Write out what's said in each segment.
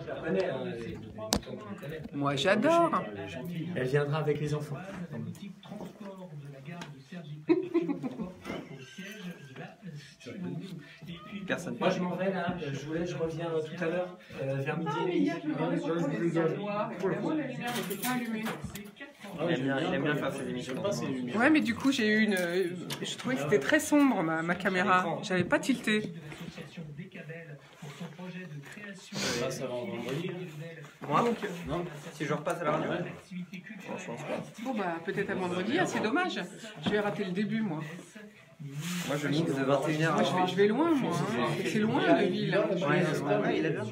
Je la connais, hein, Moi, j'adore. Elle viendra avec les enfants. Personne. Moi, je m'en vais là. Je reviens tout à l'heure vers midi et demi. Il aime bien faire ses émissions. Ouais, mais du coup, j'ai eu une. Je trouvais que c'était très sombre ma caméra. J'avais pas tilté. Ça va vendredi. Moi non. Si je repasse à la radio je pense pas. Bon, bah, peut-être à vendredi, c'est dommage. Je vais rater le début, moi. Moi, je mixe de 21h. Moi, je vais loin, moi. Hein. C'est loin, la ville. Ouais, il a bien.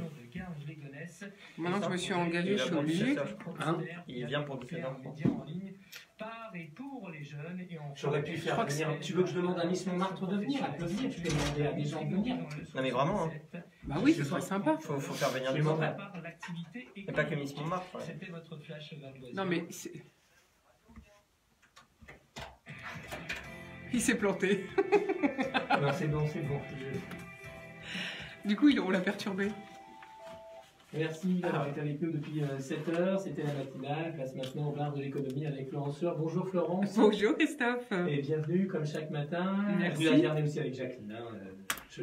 Maintenant que je me suis engagée, je suis obligée. Hein, il vient pour 17h. J'aurais pu faire venir. Tu veux que je demande à Miss Montmartre de venir? Elle peut venir. Tu peux demander à des gens de venir. Non, mais vraiment, hein. Bah oui, ce serait sympa. Faut faire venir du monde. Et pas que Miss Montmartre. Ouais. Non, mais. Il s'est planté. Non, c'est bon, c'est bon. Du coup, on l'a perturbé. Merci d'avoir été avec nous depuis 7 heures. C'était la matinale. Place maintenant au bar de l'économie avec Florence Sueur. Bonjour Florence. Bonjour Christophe. Et bienvenue comme chaque matin. Merci. Vous alternez aussi avec Jacqueline.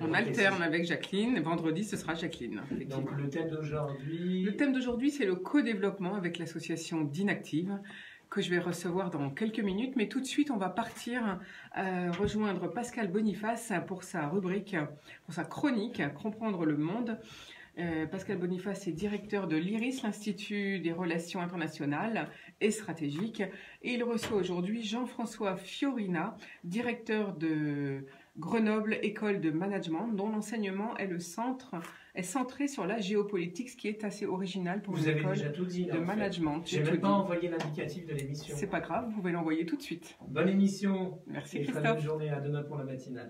On alterne avec Jacqueline. Vendredi, ce sera Jacqueline. Donc le thème d'aujourd'hui. Le thème d'aujourd'hui, c'est le co-développement avec l'association d'Inactive, que je vais recevoir dans quelques minutes. Mais tout de suite, on va partir rejoindre Pascal Boniface pour sa rubrique, pour sa chronique, Comprendre le monde. Pascal Boniface est directeur de l'IRIS, l'Institut des Relations Internationales et Stratégiques. Et il reçoit aujourd'hui Jean-François Fiorina, directeur de Grenoble École de Management, dont l'enseignement est centré sur la géopolitique, ce qui est assez original pour une école de management. Je n'ai même pas envoyé l'indicatif de l'émission. C'est pas grave, vous pouvez l'envoyer tout de suite. Bonne émission. Merci et Christophe. Bonne journée, à demain pour la matinale.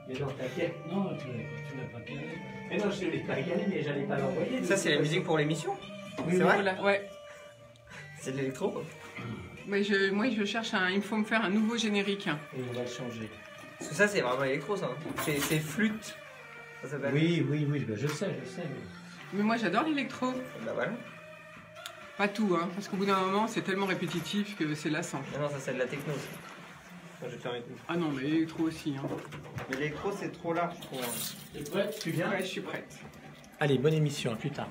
Mais non, t'inquiète. Non, tu l'as pas gagné. Mais non, je ne l'ai pas gagné, mais j'allais pas l'envoyer. Ça, c'est la musique pour l'émission? Oui, c'est vrai? Voilà, ouais. C'est de l'électro? Mais moi, je cherche il faut me faire un nouveau générique. Et on va le changer. Parce que ça, c'est vraiment électro, ça. C'est flûte. Ça s'appelle. Oui, je sais. Mais moi, j'adore l'électro. Bah voilà. Pas tout, hein, parce qu'au bout d'un moment, c'est tellement répétitif que c'est lassant. Non, ça, c'est de la techno, ça. Je vais fermer tout. Ah non, mais l'électro aussi. Hein. Mais l'électro, c'est trop large, je trouve. T'es prête? Tu viens? Ouais, je suis prête. Allez, bonne émission, à plus tard.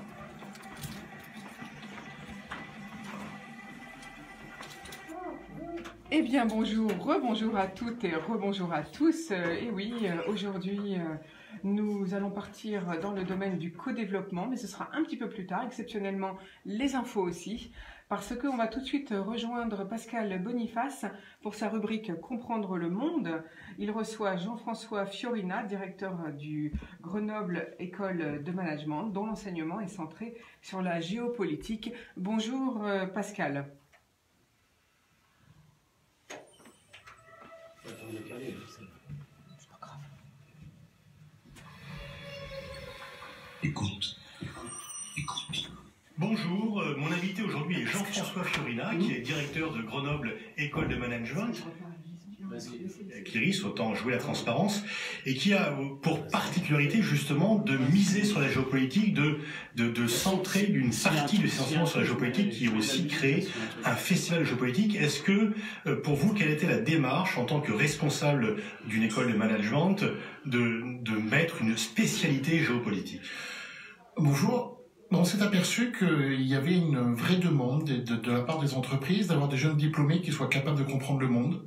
Eh bien, bonjour, rebonjour à toutes et rebonjour à tous. Et oui, aujourd'hui, nous allons partir dans le domaine du co-développement, mais ce sera un petit peu plus tard, exceptionnellement les infos aussi, parce qu'on va tout de suite rejoindre Pascal Boniface pour sa rubrique Comprendre le monde. Il reçoit Jean-François Fiorina, directeur du Grenoble École de Management, dont l'enseignement est centré sur la géopolitique. Bonjour Pascal. C'est pas grave. Écoute. Bonjour, mon invité aujourd'hui est Jean-François Fiorina, qui est directeur de Grenoble École de Management, qui risque autant jouer la transparence, et qui a pour particularité justement de miser sur la géopolitique, de centrer d'une partie de ses enseignements sur la géopolitique, qui a aussi créé un festival de géopolitique. Est-ce que, pour vous, quelle était la démarche en tant que responsable d'une école de management de mettre une spécialité géopolitique? Bonjour. On s'est aperçu qu'il y avait une vraie demande de la part des entreprises d'avoir des jeunes diplômés qui soient capables de comprendre le monde,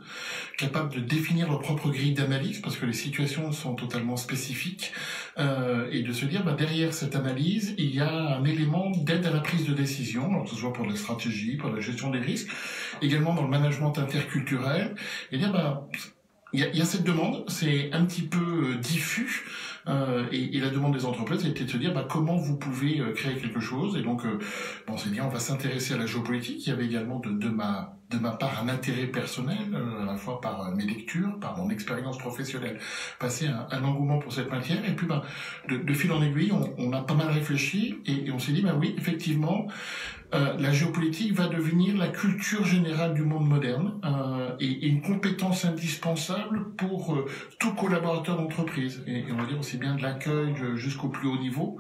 capables de définir leur propre grille d'analyse, parce que les situations sont totalement spécifiques, et de se dire, derrière cette analyse, il y a un élément d'aide à la prise de décision, alors que ce soit pour la stratégie, pour la gestion des risques, également dans le management interculturel, et dire, il y a cette demande, c'est un petit peu diffus, et la demande des entreprises était de se dire comment vous pouvez créer quelque chose. Et donc, on s'est dit, on va s'intéresser à la géopolitique. Il y avait également de ma part un intérêt personnel, à la fois par mes lectures, par mon expérience professionnelle, passer un engouement pour cette matière. Et puis, de fil en aiguille, on a pas mal réfléchi et on s'est dit, oui, effectivement, la géopolitique va devenir la culture générale du monde moderne et une compétence indispensable pour tout collaborateur d'entreprise. Et on va dire, on s'est dit, bien de l'accueil jusqu'au plus haut niveau,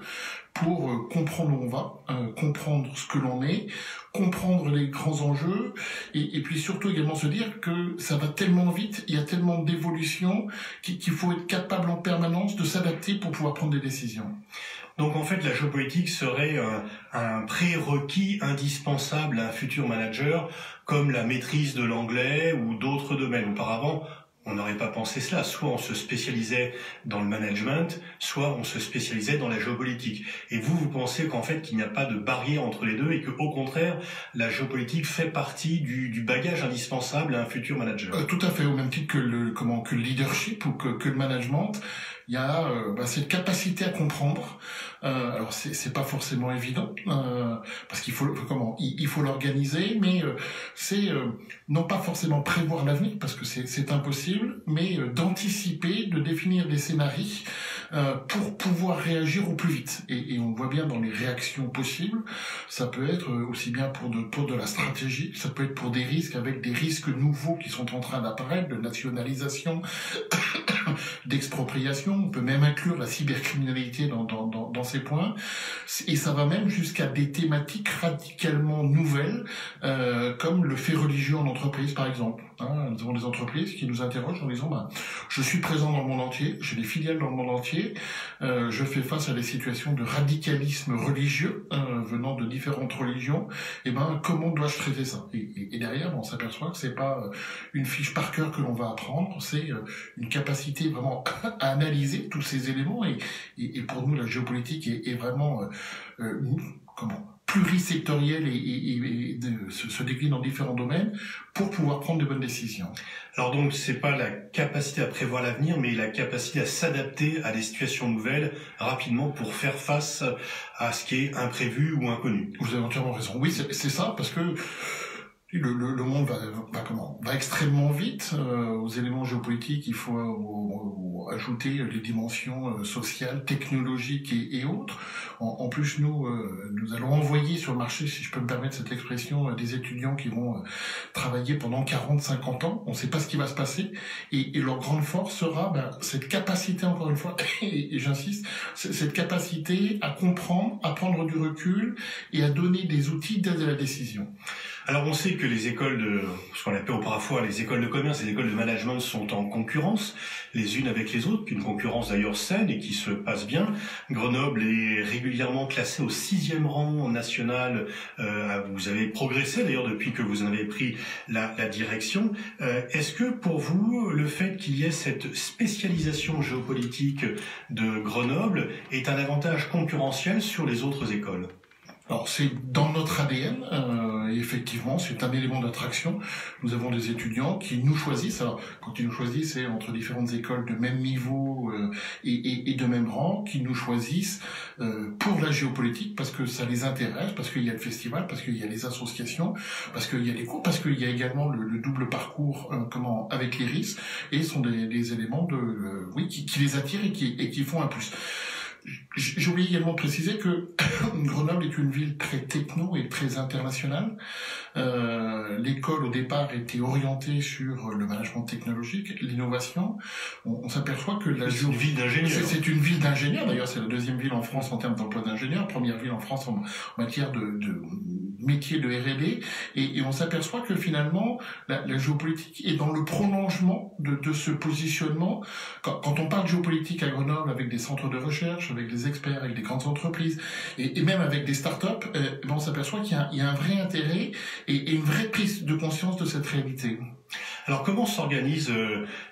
pour comprendre où on va, comprendre ce que l'on est, comprendre les grands enjeux, et puis surtout également se dire que ça va tellement vite, il y a tellement d'évolution qu'il faut être capable en permanence de s'adapter pour pouvoir prendre des décisions. Donc en fait, la géopolitique serait un prérequis indispensable à un futur manager, comme la maîtrise de l'anglais ou d'autres domaines. Auparavant, on n'aurait pas pensé cela. Soit on se spécialisait dans le management, soit on se spécialisait dans la géopolitique. Et vous pensez qu'en fait, qu'il n'y a pas de barrière entre les deux et que, au contraire, la géopolitique fait partie du bagage indispensable à un futur manager. Tout à fait, au même titre que le leadership ou que le management. Il y a cette capacité à comprendre. Alors c'est pas forcément évident parce qu'il faut il faut l'organiser, mais c'est non pas forcément prévoir l'avenir parce que c'est impossible, mais d'anticiper, de définir des scénarios pour pouvoir réagir au plus vite. Et on voit bien dans les réactions possibles, ça peut être aussi bien pour de la stratégie, ça peut être pour des risques avec des risques nouveaux qui sont en train d'apparaître, de nationalisation, d'expropriation. On peut même inclure la cybercriminalité dans ces points, et ça va même jusqu'à des thématiques radicalement nouvelles, comme le fait religieux en entreprise, par exemple. Nous avons des entreprises qui nous interrogent en disant je suis présent dans le monde entier, j'ai des filiales dans le monde entier, je fais face à des situations de radicalisme religieux venant de différentes religions, et comment dois-je traiter ça? Et derrière, on s'aperçoit que c'est pas une fiche par cœur que l'on va apprendre, c'est une capacité vraiment à analyser tous ces éléments, et pour nous la géopolitique est vraiment plurisectorielle et se décline dans différents domaines pour pouvoir prendre de bonnes décisions. Alors donc c'est pas la capacité à prévoir l'avenir, mais la capacité à s'adapter à des situations nouvelles rapidement pour faire face à ce qui est imprévu ou inconnu. Vous avez entièrement raison. Oui, c'est ça, parce que le monde va extrêmement vite. Aux éléments géopolitiques, il faut ajouter les dimensions sociales, technologiques et autres. En plus, nous allons envoyer sur le marché, si je peux me permettre cette expression, des étudiants qui vont travailler pendant 40-50 ans. On ne sait pas ce qui va se passer. Et leur grande force sera cette capacité, encore une fois, et j'insiste, cette capacité à comprendre, à prendre du recul et à donner des outils d'aide à la décision. Alors on sait que les écoles ce qu'on appelle parfois les écoles de commerce, les écoles de management sont en concurrence les unes avec les autres, une concurrence d'ailleurs saine et qui se passe bien. Grenoble est régulièrement classée au 6e rang national. Vous avez progressé d'ailleurs depuis que vous en avez pris la direction. Est-ce que pour vous, le fait qu'il y ait cette spécialisation géopolitique de Grenoble est un avantage concurrentiel sur les autres écoles ? Alors c'est dans notre ADN, effectivement, c'est un élément d'attraction. Nous avons des étudiants qui nous choisissent. Alors quand ils nous choisissent, c'est entre différentes écoles de même niveau et de même rang, qui nous choisissent pour la géopolitique parce que ça les intéresse, parce qu'il y a le festival, parce qu'il y a les associations, parce qu'il y a les cours, parce qu'il y a également le double parcours avec l'IRIS, et sont des éléments qui les attirent et qui font un plus. J'ai oublié également de préciser que Grenoble est une ville très techno et très internationale. L'école au départ était orientée sur le management technologique, l'innovation. On s'aperçoit que c'est une ville d'ingénieurs. C'est une ville d'ingénieurs. D'ailleurs, c'est la 2e ville en France en termes d'emploi d'ingénieurs, première ville en France en matière de métier de R&D. Et on s'aperçoit que finalement, la géopolitique est dans le prolongement de ce positionnement. Quand on parle de géopolitique à Grenoble avec des centres de recherche, avec des experts, avec des grandes entreprises et même avec des startups, on s'aperçoit qu'il y a un vrai intérêt et une vraie prise de conscience de cette réalité. Alors comment s'organise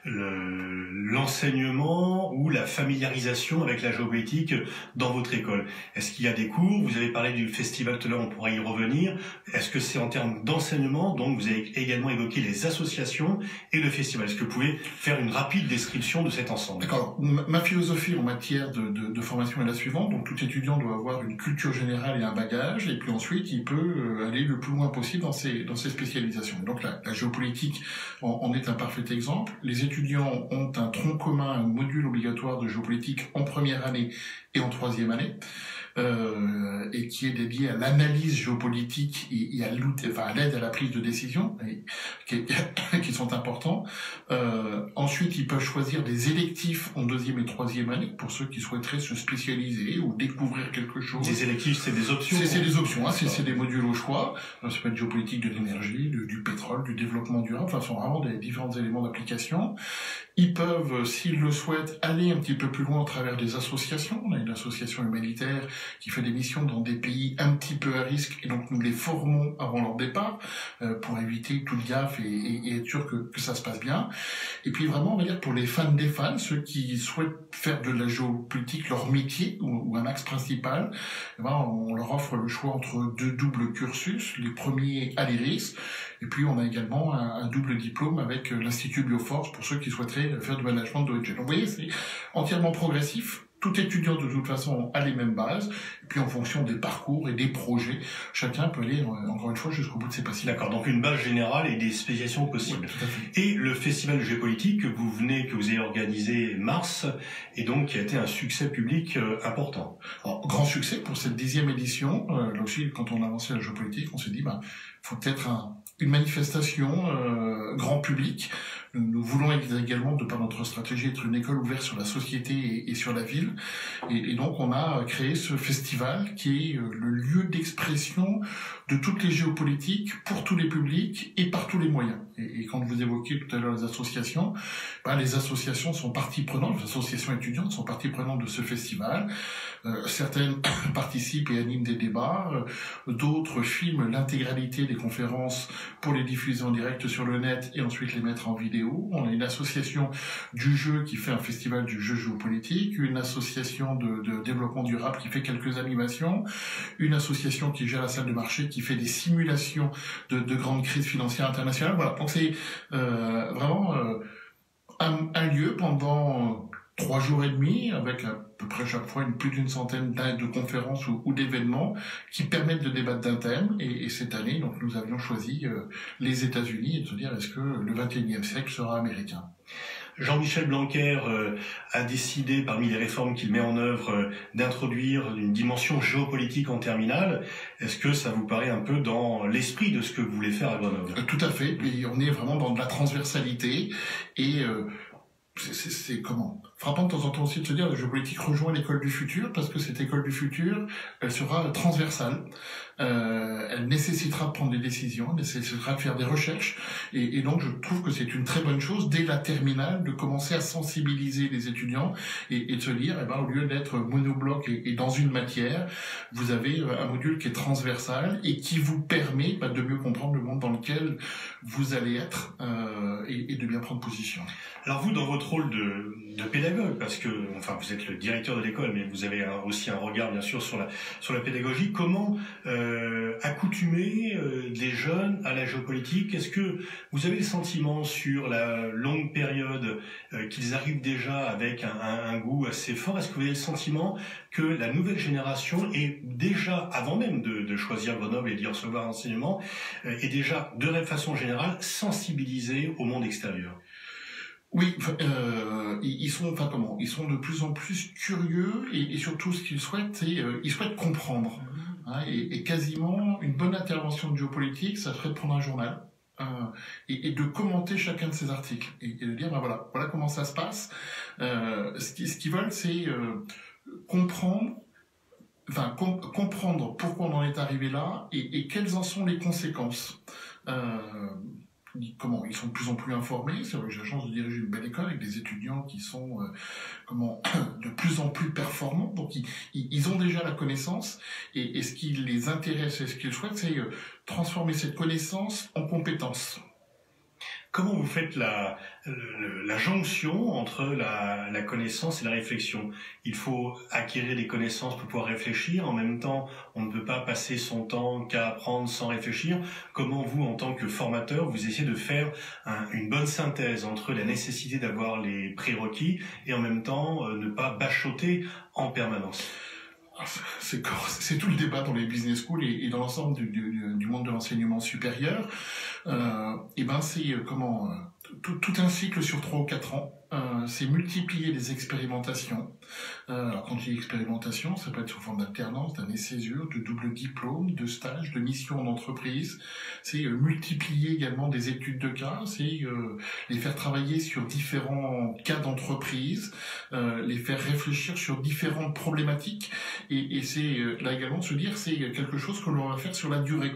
l'enseignement ou la familiarisation avec la géopolitique dans votre école? Est-ce qu'il y a des cours? Vous avez parlé du festival tout à l'heure, on pourra y revenir. Est-ce que c'est en termes d'enseignement? Donc vous avez également évoqué les associations et le festival. Est-ce que vous pouvez faire une rapide description de cet ensemble? D'accord. Ma philosophie en matière de formation est la suivante. Donc tout étudiant doit avoir une culture générale et un bagage, et puis ensuite il peut aller le plus loin possible dans ses spécialisations. Donc la géopolitique en est un parfait exemple. Les étudiants ont un tronc commun, un module obligatoire de géopolitique en première année et en troisième année, et qui est dédié à l'analyse géopolitique et à l'aide à la prise de décision, qui sont importants. Ensuite, ils peuvent choisir des électifs en deuxième et troisième année pour ceux qui souhaiteraient se spécialiser ou découvrir quelque chose. Les électifs, c'est des options. C'est des options, hein, c'est des modules au choix. Ça peut être géopolitique de l'énergie, du pétrole, du développement durable. Enfin, ce sont vraiment des différents éléments d'application. Ils peuvent, s'ils le souhaitent, aller un petit peu plus loin à travers des associations. On a une association humanitaire qui fait des missions dans des pays un petit peu à risque, et donc nous les formons avant leur départ pour éviter toute gaffe et être sûr que ça se passe bien. Et puis vraiment, on va dire pour les fans des fans, ceux qui souhaitent faire de la géopolitique leur métier ou un axe principal, eh ben, on leur offre le choix entre 2 doubles cursus, les premiers à l'IRIS, et puis on a également un double diplôme avec l'Institut Bioforce pour ceux qui souhaiteraient faire du management de l'ONG. Donc vous voyez, c'est entièrement progressif. Tout étudiant de toute façon a les mêmes bases, et puis en fonction des parcours et des projets, chacun peut aller encore une fois jusqu'au bout de ses passions. D'accord, donc une base générale et des spécialisations possibles. Oui, tout à fait. Et le festival de géopolitique que vous avez organisé mars, et donc qui a été un succès public important. Alors, grand succès pour cette 10e édition. Là aussi, quand on a lancé la géopolitique, on s'est dit, faut peut-être une manifestation grand public. Nous voulons également, de par notre stratégie, être une école ouverte sur la société et sur la ville. Et donc, on a créé ce festival qui est le lieu d'expression de toutes les géopolitiques pour tous les publics et par tous les moyens. Et quand vous évoquiez tout à l'heure les associations sont partie prenante, les associations étudiantes sont partie prenante de ce festival. Certaines participent et animent des débats, d'autres filment l'intégralité des conférences pour les diffuser en direct sur le net et ensuite les mettre en vidéo. On a une association du jeu qui fait un festival du jeu géopolitique, une association de développement durable qui fait quelques animations, une association qui gère la salle de marché qui fait des simulations de grandes crises financières internationales. Voilà, donc c'est vraiment un lieu pendant 3 jours et demi avec à peu près chaque fois plus d'une centaine de conférences ou d'événements qui permettent de débattre d'un thème. Et cette année, donc, nous avions choisi les États-Unis et de se dire est-ce que le 21e siècle sera américain. Jean-Michel Blanquer a décidé, parmi les réformes qu'il met en œuvre, d'introduire une dimension géopolitique en terminale. Est-ce que ça vous paraît un peu dans l'esprit de ce que vous voulez faire à Grenoble ? Tout à fait. Et on est vraiment dans de la transversalité et c'est frappant de temps en temps aussi de se dire que la géopolitique rejoint l'école du futur, parce que cette école du futur, elle sera transversale, elle nécessitera de prendre des décisions, elle nécessitera de faire des recherches, et donc je trouve que c'est une très bonne chose dès la terminale de commencer à sensibiliser les étudiants et de se dire, au lieu d'être monobloc et dans une matière, vous avez un module qui est transversal et qui vous permet de mieux comprendre le monde dans lequel vous allez être et de bien prendre position. Alors vous, dans votre rôle de pédagogue, parce que vous êtes le directeur de l'école, mais vous avez aussi un regard bien sûr sur la pédagogie, comment accoutumer des jeunes à la géopolitique? Est-ce que vous avez le sentiment sur la longue période qu'ils arrivent déjà avec un goût assez fort? Est-ce que vous avez le sentiment que la nouvelle génération est déjà, avant même de choisir Grenoble et d'y recevoir un enseignement, est déjà, de façon générale, sensibilisée au monde extérieur? Oui, ils sont de plus en plus curieux et surtout ce qu'ils souhaitent, c'est ils souhaitent comprendre. Hein, et quasiment une bonne intervention de géopolitique, ça serait de prendre un journal et de commenter chacun de ces articles et de dire voilà comment ça se passe. Ce qu'ils veulent, c'est comprendre pourquoi on en est arrivé là et quelles en sont les conséquences. Ils sont de plus en plus informés. C'est vrai que j'ai la chance de diriger une belle école avec des étudiants qui sont de plus en plus performants. Donc ils ont déjà la connaissance et ce qui les intéresse et ce qu'ils souhaitent, c'est transformer cette connaissance en compétence. Comment vous faites la jonction entre la connaissance et la réflexion? Il faut acquérir des connaissances pour pouvoir réfléchir. En même temps, on ne peut pas passer son temps qu'à apprendre sans réfléchir. Comment vous, en tant que formateur, vous essayez de faire une bonne synthèse entre la nécessité d'avoir les prérequis et en même temps ne pas bachoter en permanence? C'est tout le débat dans les business schools et dans l'ensemble du monde de l'enseignement supérieur. Et ben c'est tout un cycle sur 3 ou 4 ans. C'est multiplier les expérimentations. Alors quand je dis expérimentation, ça peut être sous forme d'alternance, d'année césure, de double diplôme, de stage, de mission en entreprise. C'est multiplier également des études de cas, c'est les faire travailler sur différents cas d'entreprise, les faire réfléchir sur différentes problématiques. Et c'est là également de se dire c'est quelque chose que l'on va faire sur la durée.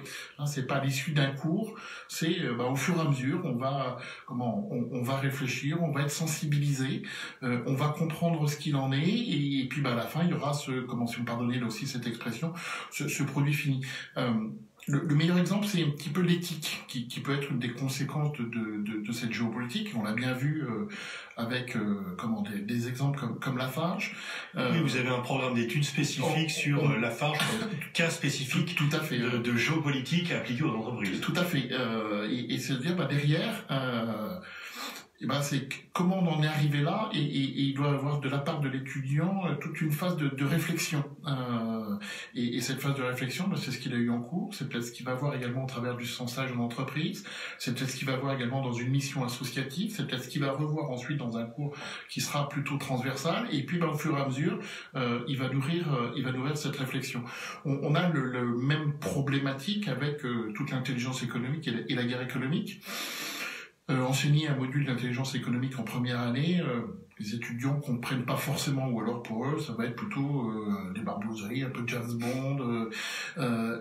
C'est pas à l'issue d'un cours, c'est au fur et à mesure, on va réfléchir, on va être sensibilisé, on va comprendre ce qu'il en est, et puis à la fin il y aura si vous me pardonnez là aussi cette expression, ce produit fini. Le meilleur exemple, c'est un petit peu l'éthique, qui peut être une des conséquences de cette géopolitique. On l'a bien vu avec des exemples comme Lafarge. Oui, vous avez un programme d'études spécifique sur Lafarge, cas spécifique tout à fait, de géopolitique appliquée aux entreprises. Tout à fait. Et c'est-à-dire, derrière... c'est comment on en est arrivé là, et il doit y avoir de la part de l'étudiant toute une phase de réflexion. Et cette phase de réflexion, c'est ce qu'il a eu en cours, c'est peut-être ce qu'il va avoir également au travers du son stage en entreprise, c'est peut-être ce qu'il va avoir également dans une mission associative, c'est peut-être ce qu'il va revoir ensuite dans un cours qui sera plutôt transversal, et puis au fur et à mesure, il va nourrir cette réflexion. On a le même problématique avec toute l'intelligence économique et la guerre économique. Enseigner un module d'intelligence économique en première année, les étudiants comprennent pas forcément, ou alors pour eux ça va être plutôt des barbouzeries, un peu de James Bond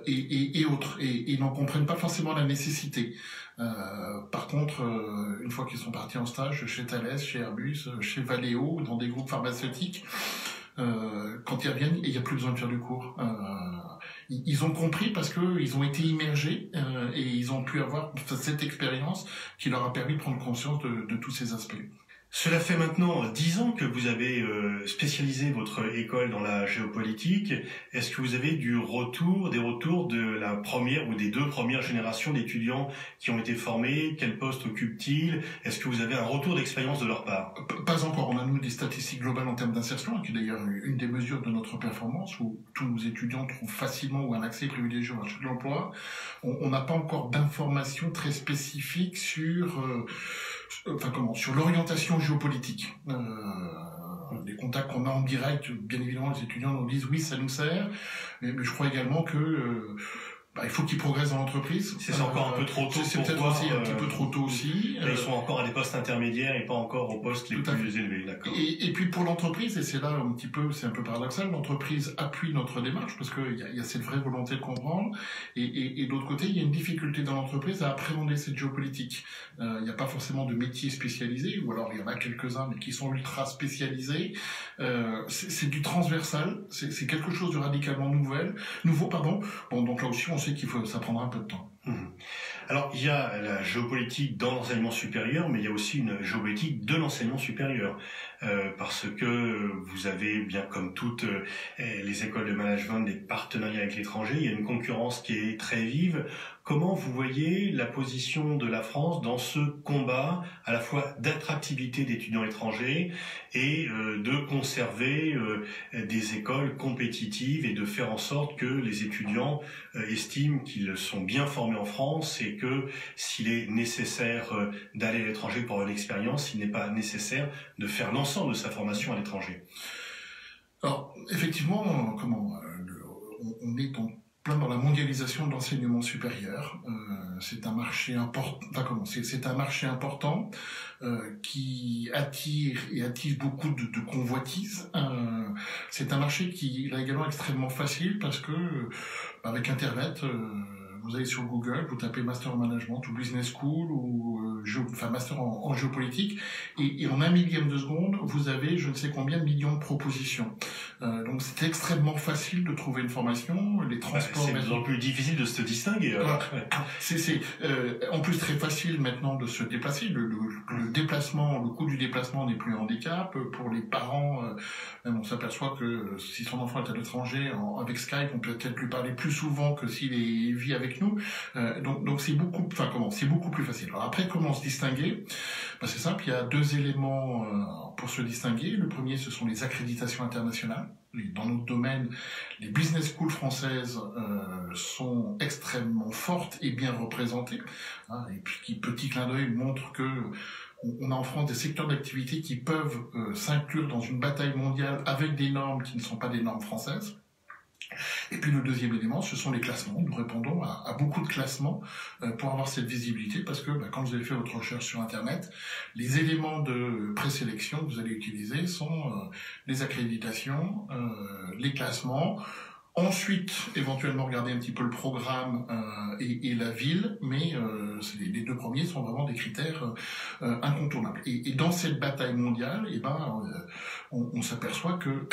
et autres, et ils n'en comprennent pas forcément la nécessité. Par contre, une fois qu'ils sont partis en stage chez Thales, chez Airbus, chez Valeo, dans des groupes pharmaceutiques, quand ils reviennent, il n'y a plus besoin de faire du cours. Ils ont compris parce qu'ils ont été immergés et ils ont pu avoir cette expérience qui leur a permis de prendre conscience de tous ces aspects. Cela fait maintenant 10 ans que vous avez spécialisé votre école dans la géopolitique. Est-ce que vous avez des retours de la première ou des 2 premières générations d'étudiants qui ont été formés? Quel poste occupent-ils? Est-ce que vous avez un retour d'expérience de leur part? Pas encore. On a, nous, des statistiques globales en termes d'insertion, qui est d'ailleurs une des mesures de notre performance, où tous nos étudiants trouvent facilement ou un accès privilégié au marché de l'emploi. On n'a pas encore d'informations très spécifiques sur l'orientation géopolitique. Les contacts qu'on a en direct, bien évidemment, les étudiants nous disent oui, ça nous sert, mais je crois également que il faut qu'ils progressent dans l'entreprise. C'est encore un peu trop tôt. C'est peut-être aussi un petit peu trop tôt aussi. Ils sont encore à des postes intermédiaires et pas encore aux postes les plus élevés, d'accord. Et puis pour l'entreprise, et c'est là un petit peu, c'est un peu paradoxal, l'entreprise appuie notre démarche parce qu'il y a cette vraie volonté de comprendre. Et d'autre côté, il y a une difficulté dans l'entreprise à appréhender cette géopolitique. Il n'y a pas forcément de métiers spécialisés, ou alors il y en a quelques-uns, mais qui sont ultra spécialisés. C'est du transversal, c'est quelque chose de radicalement nouveau. Bon, donc là aussi, on sait ça prendra un peu de temps. Alors, il y a la géopolitique dans l'enseignement supérieur, mais il y a aussi une géopolitique de l'enseignement supérieur. Parce que vous avez, bien comme toutes les écoles de management, des partenariats avec l'étranger, il y a une concurrence qui est très vive. Comment vous voyez la position de la France dans ce combat à la fois d'attractivité d'étudiants étrangers et de conserver des écoles compétitives et de faire en sorte que les étudiants estiment qu'ils sont bien formés en France et que s'il est nécessaire d'aller à l'étranger pour avoir une expérience, il n'est pas nécessaire de faire l'ensemble de sa formation à l'étranger? Alors, effectivement, on est plein dans la mondialisation de l'enseignement supérieur. C'est un marché important. C'est un marché important qui attire et attise beaucoup de convoitises. C'est un marché qui est également extrêmement facile parce que avec Internet, vous allez sur Google, vous tapez Master en Management ou Business School ou Master en géopolitique et en 1 millième de seconde, vous avez je ne sais combien de millions de propositions. Donc c'est extrêmement facile de trouver une formation. Les transports... c'est de plus en plus difficile de se distinguer. C'est en plus très facile maintenant de se déplacer. Le déplacement, le coût du déplacement n'est plus un handicap. Pour les parents, même on s'aperçoit que si son enfant est à l'étranger, avec Skype, on peut peut-être lui parler plus souvent que s'il vit avec nous. Donc c'est beaucoup plus facile. Alors après, comment se distinguer? C'est simple, il y a 2 éléments pour se distinguer. Le premier, ce sont les accréditations internationales. Dans notre domaine, les business schools françaises sont extrêmement fortes et bien représentées. Hein, et puis, petit clin d'œil montre que on a en France des secteurs d'activité qui peuvent s'inclure dans une bataille mondiale avec des normes qui ne sont pas des normes françaises. Et puis le deuxième élément, ce sont les classements. Nous répondons à beaucoup de classements pour avoir cette visibilité, parce que quand vous avez fait votre recherche sur Internet, les éléments de présélection que vous allez utiliser sont les accréditations, les classements. Ensuite, éventuellement regarder un petit peu le programme et la ville, mais les deux premiers sont vraiment des critères incontournables. Et dans cette bataille mondiale, on s'aperçoit que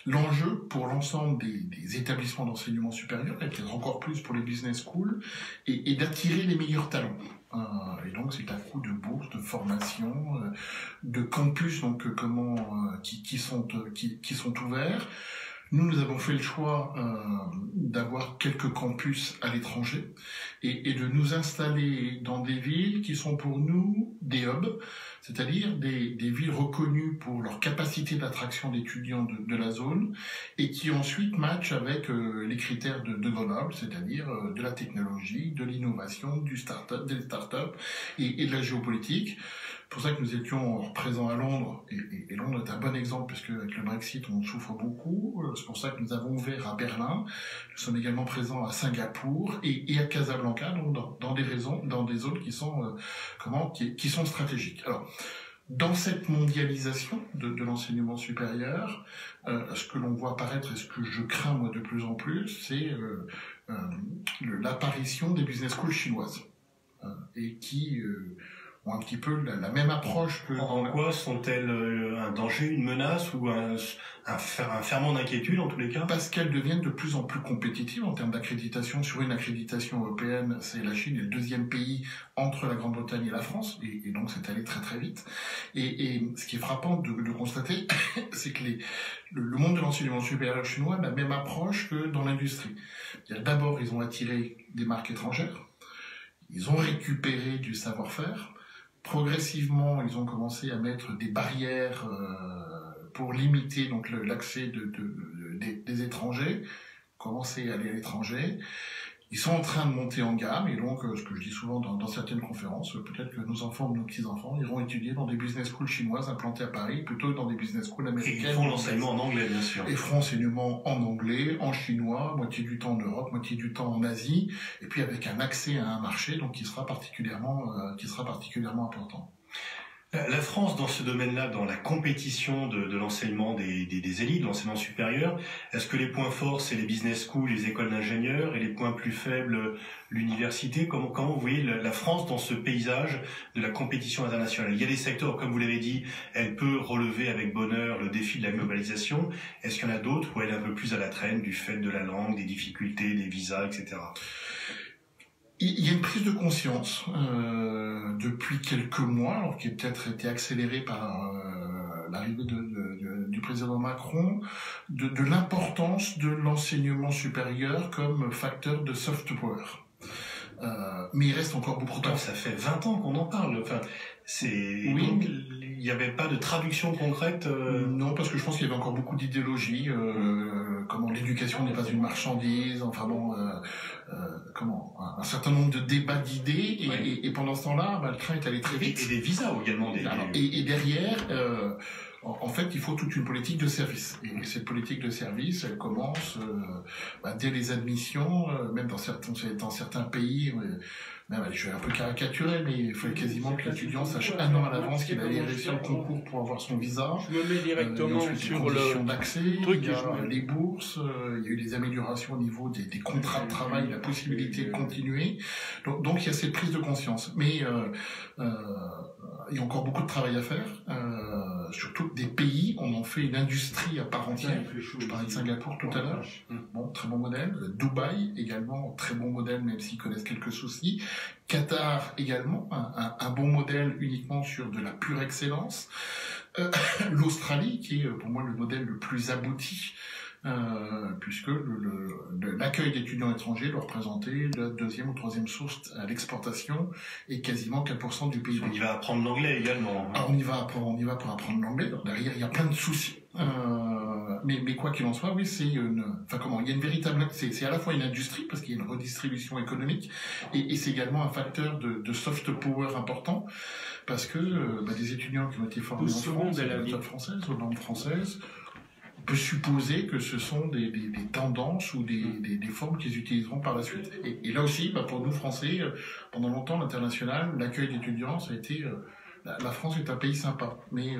l'enjeu pour l'ensemble des établissements d'enseignement supérieur, et peut-être encore plus pour les business schools, est d'attirer les meilleurs talents. Et donc c'est un coup de bourse, de formation, de campus qui sont ouverts. Nous avons fait le choix d'avoir quelques campus à l'étranger et de nous installer dans des villes qui sont pour nous des hubs, c'est-à-dire des villes reconnues pour leur capacité d'attraction d'étudiants de la zone et qui ensuite matchent avec les critères de Grenoble, c'est-à-dire de la technologie, de l'innovation, des startups et de la géopolitique. C'est pour ça que nous étions présents à Londres, et Londres est un bon exemple, parce qu'avec le Brexit, on souffre beaucoup. C'est pour ça que nous avons ouvert à Berlin. Nous sommes également présents à Singapour et à Casablanca, donc dans des zones qui sont qui sont stratégiques. Alors, dans cette mondialisation de l'enseignement supérieur, ce que l'on voit apparaître et ce que je crains moi de plus en plus, c'est l'apparition des business schools chinoises et qui ont un petit peu la même approche que... En quoi sont-elles un danger, une menace ou un ferment d'inquiétude en tous les cas? Parce qu'elles deviennent de plus en plus compétitives en termes d'accréditation. Sur une accréditation européenne, c'est la Chine est le deuxième pays entre la Grande-Bretagne et la France, et donc c'est allé très très vite. Et ce qui est frappant de constater, c'est que le monde de l'enseignement supérieur chinois a la même approche que dans l'industrie. D'abord, ils ont attiré des marques étrangères, ils ont récupéré du savoir-faire. Progressivement, ils ont commencé à mettre des barrières pour limiter donc l'accès des étrangers, commencer à aller à l'étranger. Ils sont en train de monter en gamme, et donc, ce que je dis souvent dans certaines conférences, peut-être que nos enfants ou nos petits-enfants iront étudier dans des business schools chinoises implantées à Paris, plutôt que dans des business schools américaines. Et ils font l'enseignement en anglais, bien sûr. Et feront enseignement en anglais, en chinois, moitié du temps en Europe, moitié du temps en Asie, et puis avec un accès à un marché donc qui sera particulièrement important. La France, dans ce domaine-là, dans la compétition de l'enseignement des élites, de l'enseignement supérieur, est-ce que les points forts, c'est les business schools, les écoles d'ingénieurs, et les points plus faibles, l'université? Comment vous voyez la France dans ce paysage de la compétition internationale? Il y a des secteurs, comme vous l'avez dit, elle peut relever avec bonheur le défi de la globalisation. Est-ce qu'il y en a d'autres où elle est un peu plus à la traîne du fait de la langue, des difficultés, des visas, etc.? Il y a une prise de conscience depuis quelques mois, alors qui a peut-être été accélérée par l'arrivée du président Macron, de l'importance de l'enseignement supérieur comme facteur de soft power. Mais il reste encore beaucoup de temps. Ça fait 20 ans qu'on en parle. Enfin, oui. Donc, il n'y avait pas de traduction concrète Non, parce que je pense qu'il y avait encore beaucoup d'idéologie. Comment l'éducation n'est pas une marchandise. Enfin bon, un certain nombre de débats d'idées. Et pendant ce temps-là, le train est allé très vite. Et des visas également. Et derrière... en fait, il faut toute une politique de service. Et cette politique de service, elle commence dès les admissions, même dans certains pays. Je vais un peu caricaturer, mais il faut quasiment que l'étudiant sache un an à l'avance qu'il allait réussir le concours pour avoir son visa. Je me mets directement sur le d'accès, il y a les bourses, il y a eu des améliorations au niveau des contrats de travail, la possibilité de continuer. Donc il y a cette prise de conscience. Mais il y a encore beaucoup de travail à faire. Surtout des pays, on en fait une industrie à part entière. Je parlais de Singapour tout à l'heure. Bon, très bon modèle. Dubaï également, très bon modèle, même s'ils connaissent quelques soucis. Qatar également, un bon modèle uniquement sur de la pure excellence. L'Australie, qui est pour moi le modèle le plus abouti, puisque l'accueil d'étudiants étrangers doit représenter la deuxième ou troisième source à l'exportation et quasiment 4% du PIB. On y va apprendre l'anglais également. Alors on y va pour apprendre l'anglais. Derrière, il y a plein de soucis. Mais quoi qu'il en soit, oui, c'est il y a une véritable, c'est à la fois une industrie parce qu'il y a une redistribution économique et c'est également un facteur de soft power important parce que des étudiants qui ont été formés en France, à la méthode française, aux normes françaises, on peut supposer que ce sont des tendances ou des formes qu'ils utiliseront par la suite. Et là aussi, pour nous Français, pendant longtemps, l'international, l'accueil d'étudiants, ça a été la France est un pays sympa, mais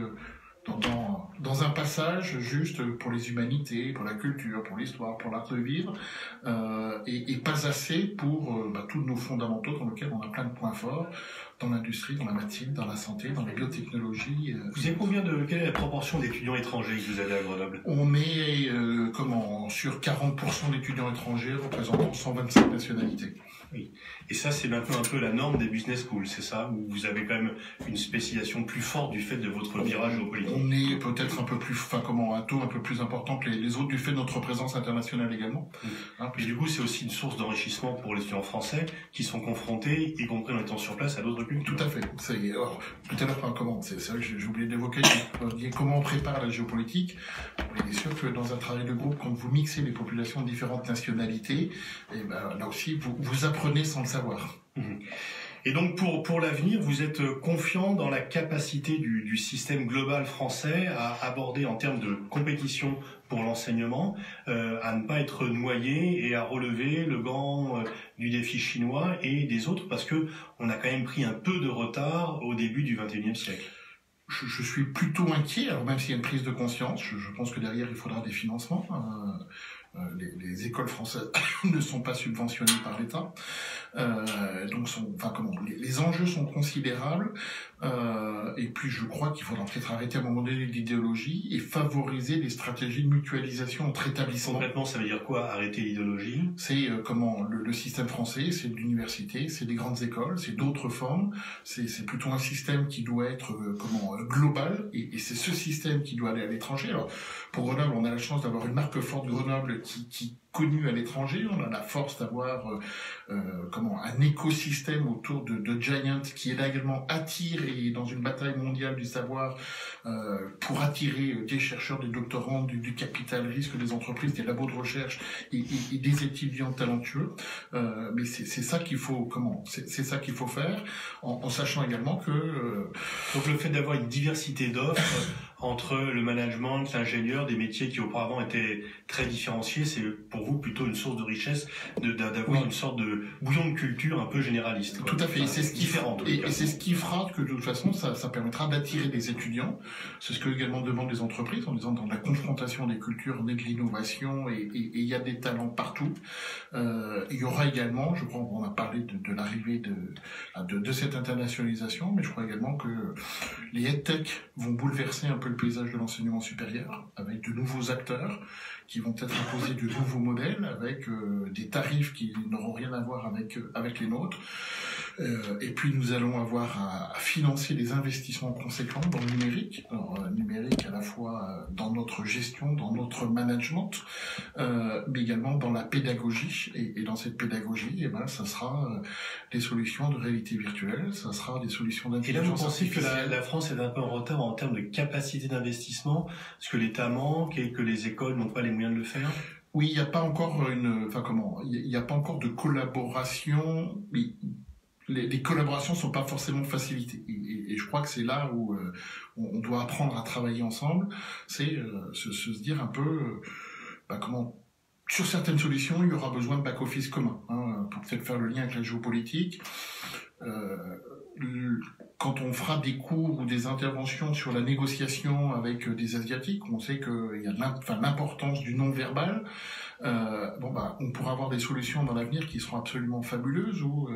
dans un passage juste pour les humanités, pour la culture, pour l'histoire, pour l'art de vivre, et pas assez pour tous nos fondamentaux dans lesquels on a plein de points forts, dans l'industrie, dans la médecine, dans la santé, dans les biotechnologies. Vous avez quelle est la proportion d'étudiants étrangers que vous avez à Grenoble? On est sur 40% d'étudiants étrangers représentant 125 nationalités. Oui. Et ça, c'est un peu la norme des business schools, c'est ça? Où vous avez quand même une spécialisation plus forte du fait de votre virage géopolitique? On est peut-être un peu plus, un taux un peu plus important que les autres du fait de notre présence internationale également. Et du coup, c'est aussi une source d'enrichissement pour les étudiants français qui sont confrontés, y compris en étant sur place, à d'autres cultures. Tout à fait. Tout à l'heure, c'est vrai que j'ai oublié d'évoquer comment on prépare la géopolitique. Il est sûr que dans un travail de groupe, quand vous mixez les populations de différentes nationalités, là aussi, vous apprenez sans le savoir. Et donc pour l'avenir, vous êtes confiant dans la capacité du système global français à aborder en termes de compétition pour l'enseignement, à ne pas être noyé et à relever le gant du défi chinois et des autres, parce que on a quand même pris un peu de retard au début du XXIe siècle. Je suis plutôt inquiet, alors même s'il y a une prise de conscience, je pense que derrière il faudra des financements. Les écoles françaises ne sont pas subventionnées par l'État, donc les enjeux sont considérables, et puis je crois qu'il faudra peut-être arrêter à un moment donné l'idéologie et favoriser les stratégies de mutualisation entre établissements. Concrètement, ça veut dire quoi, arrêter l'idéologie? C'est le système français, c'est de l'université, c'est des grandes écoles, c'est d'autres formes, c'est plutôt un système qui doit être global, et c'est ce système qui doit aller à l'étranger. Alors pour Grenoble, on a la chance d'avoir une marque forte de Grenoble qui connue à l'étranger. On a la force d'avoir un écosystème autour de Giant qui est là également attire et dans une bataille mondiale du savoir pour attirer des chercheurs, des doctorants, du capital risque, des entreprises, des labos de recherche et des étudiants talentueux. Mais c'est ça qu'il faut c'est ça qu'il faut faire en sachant également que donc le fait d'avoir une diversité d'offres entre le management, l'ingénieur, des métiers qui auparavant étaient très différenciés, c'est pour vous plutôt une source de richesse d'avoir une sorte de bouillon de culture un peu généraliste. Tout à fait, c'est ce qui et c'est ce qui fera que de toute façon ça permettra d'attirer des étudiants. C'est ce que également demandent les entreprises en disant dans la confrontation des cultures, on est de l'innovation et il y a des talents partout. Il y aura également, je crois, on a parlé de l'arrivée de cette internationalisation, mais je crois également que les EdTech vont bouleverser un peu le paysage de l'enseignement supérieur avec de nouveaux acteurs qui vont peut-être imposer de nouveaux modèles avec des tarifs qui n'auront rien à voir avec les nôtres. Et puis nous allons avoir à financer des investissements conséquents dans le numérique. Alors, numérique à la fois dans notre gestion, dans notre management, mais également dans la pédagogie. Et dans cette pédagogie, ça sera des solutions de réalité virtuelle, ça sera des solutions d'intelligence artificielle. Et là, vous pensez que la France est un peu en retard en termes de capacité d'investissement, parce que l'État manque et que les écoles n'ont pas les moyens de le faire? Oui, il n'y a pas encore il n'y a pas encore de collaboration. Les collaborations sont pas forcément facilitées. Et je crois que c'est là où on doit apprendre à travailler ensemble. C'est se dire un peu sur certaines solutions, il y aura besoin de back-office commun, pour peut-être faire le lien avec la géopolitique. Quand on fera des cours ou des interventions sur la négociation avec des Asiatiques, on sait qu'il y a l'importance du non-verbal. On pourra avoir des solutions dans l'avenir qui seront absolument fabuleuses où,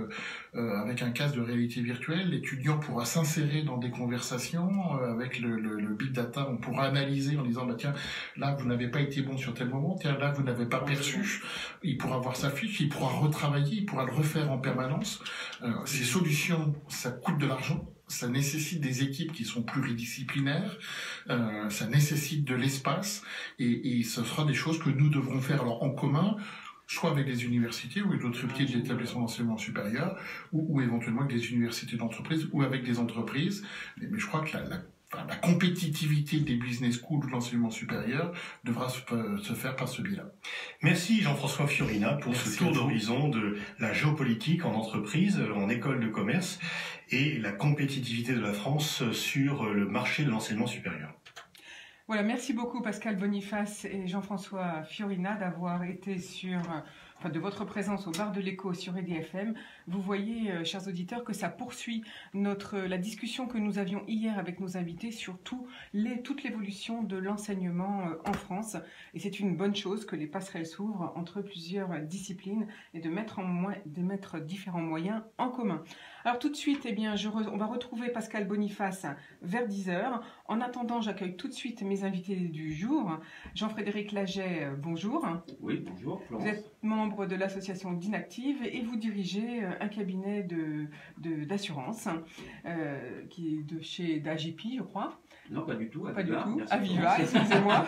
avec un casque de réalité virtuelle, l'étudiant pourra s'insérer dans des conversations avec le big data. On pourra analyser en disant tiens, là vous n'avez pas été bon sur tel moment, tiens là vous n'avez pas perçu. Il pourra voir sa fiche, il pourra retravailler, il pourra le refaire en permanence. Ces solutions, ça coûte de l'argent. Ça nécessite des équipes qui sont pluridisciplinaires, ça nécessite de l'espace, et ce sera des choses que nous devrons faire alors en commun, soit avec des universités ou avec d'autres types d'établissements d'enseignement supérieur, ou éventuellement avec des universités d'entreprise ou avec des entreprises. Mais je crois que la compétitivité des business schools ou de l'enseignement supérieur devra se faire par ce biais-là. Merci Jean-François Fiorina pour ce tour d'horizon de la géopolitique en entreprise, en école de commerce et la compétitivité de la France sur le marché de l'enseignement supérieur. Voilà, merci beaucoup Pascal Boniface et Jean-François Fiorina d'avoir été de votre présence au bar de l'Écho sur EDFM. Vous voyez, chers auditeurs, que ça poursuit la discussion que nous avions hier avec nos invités sur toute l'évolution de l'enseignement en France. Et c'est une bonne chose que les passerelles s'ouvrent entre plusieurs disciplines et de mettre différents moyens en commun. Alors tout de suite, on va retrouver Pascal Boniface vers 10h. En attendant, j'accueille tout de suite mes invités du jour. Jean-Frédéric Laget, bonjour. Oui, bonjour Florence. Vous êtes membre de l'association d'Inactive et vous dirigez un cabinet d'assurance qui est de chez d'AGP, je crois. Non, pas du tout. Pas du tout. Aviva, excusez-moi.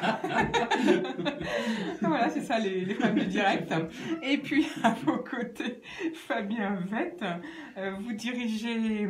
Voilà, c'est ça les problèmes du direct. Et puis, à vos côtés, Fabien Vette. Vous dirigez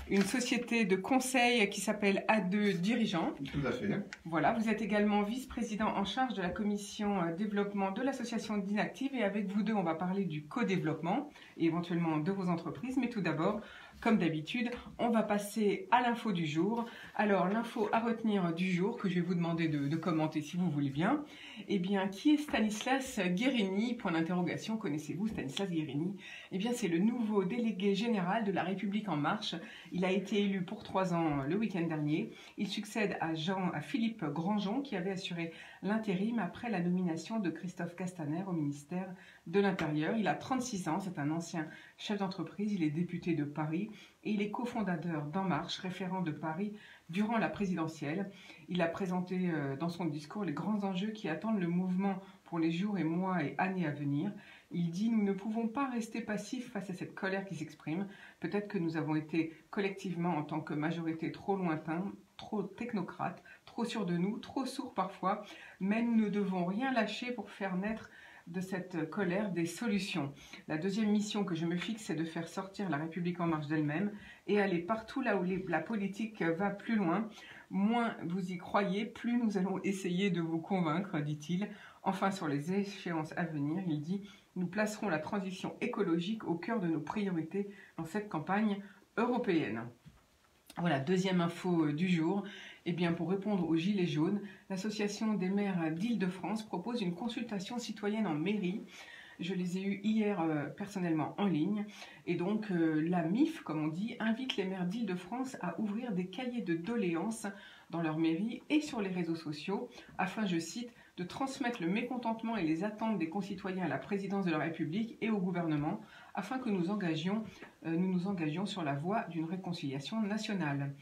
une société de conseil qui s'appelle A2 Dirigeants. Tout à fait. Voilà, vous êtes également vice-président en charge de la commission développement de l'association d'Inactive. Et avec vous deux, on va parler du co-développement et éventuellement de vos entreprises. Mais tout d'abord, comme d'habitude, on va passer à l'info du jour. Alors, l'info à retenir du jour, que je vais vous demander de commenter si vous voulez bien. Eh bien, qui est Stanislas Guerini? Point d'interrogation, connaissez-vous Stanislas Guerini? Eh bien, c'est le nouveau délégué général de La République En Marche. Il a été élu pour 3 ans le week-end dernier. Il succède à Philippe Grandjean, qui avait assuré l'intérim après la nomination de Christophe Castaner au ministère de l'Intérieur. Il a 36 ans, c'est un ancien chef d'entreprise, il est député de Paris et il est cofondateur d'En Marche, référent de Paris durant la présidentielle. Il a présenté dans son discours les grands enjeux qui attendent le mouvement pour les jours et mois et années à venir. Il dit « Nous ne pouvons pas rester passifs face à cette colère qui s'exprime. Peut-être que nous avons été collectivement, en tant que majorité, trop lointains, trop technocrates, trop sûrs de nous, trop sourds parfois, mais nous ne devons rien lâcher pour faire naître de cette colère des solutions. La deuxième mission que je me fixe, c'est de faire sortir La République En Marche d'elle-même et aller partout là où la politique va plus loin. Moins vous y croyez, plus nous allons essayer de vous convaincre, dit-il. Enfin, sur les échéances à venir, il dit « Nous placerons la transition écologique au cœur de nos priorités dans cette campagne européenne ». Voilà, deuxième info du jour. Eh bien, pour répondre aux Gilets jaunes, l'Association des maires d'Île-de-France propose une consultation citoyenne en mairie. Je les ai eus hier personnellement en ligne. Et donc, la MIF, comme on dit, invite les maires d'Île-de-France à ouvrir des cahiers de doléances dans leur mairie et sur les réseaux sociaux, afin, je cite, de transmettre le mécontentement et les attentes des concitoyens à la présidence de la République et au gouvernement, afin que nous nous engagions sur la voie d'une réconciliation nationale.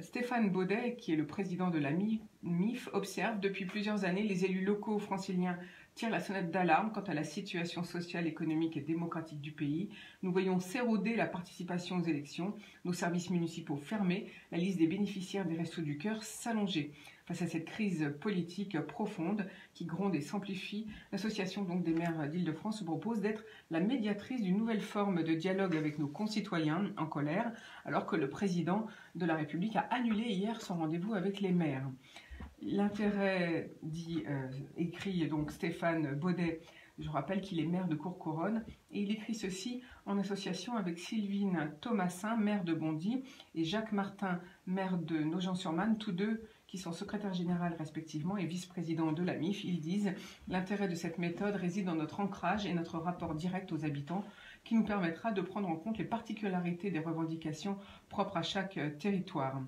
Stéphane Baudet, qui est le président de la MIF, observe depuis plusieurs années les élus locaux franciliens tirent la sonnette d'alarme quant à la situation sociale, économique et démocratique du pays. Nous voyons s'éroder la participation aux élections, nos services municipaux fermés, la liste des bénéficiaires des Restos du Cœur s'allonger. Face à cette crise politique profonde qui gronde et s'amplifie, l'association des maires d'Île-de-France se propose d'être la médiatrice d'une nouvelle forme de dialogue avec nos concitoyens en colère, alors que le président de la République a annulé hier son rendez-vous avec les maires. L'intérêt, écrit donc Stéphane Baudet, je rappelle qu'il est maire de Courcouronnes, et il écrit ceci en association avec Sylvine Thomasin, maire de Bondy, et Jacques Martin, maire de Nogent-sur-Marne, tous deux qui sont secrétaires généraux respectivement et vice-présidents de la MIF. Ils disent « L'intérêt de cette méthode réside dans notre ancrage et notre rapport direct aux habitants qui nous permettra de prendre en compte les particularités des revendications propres à chaque territoire.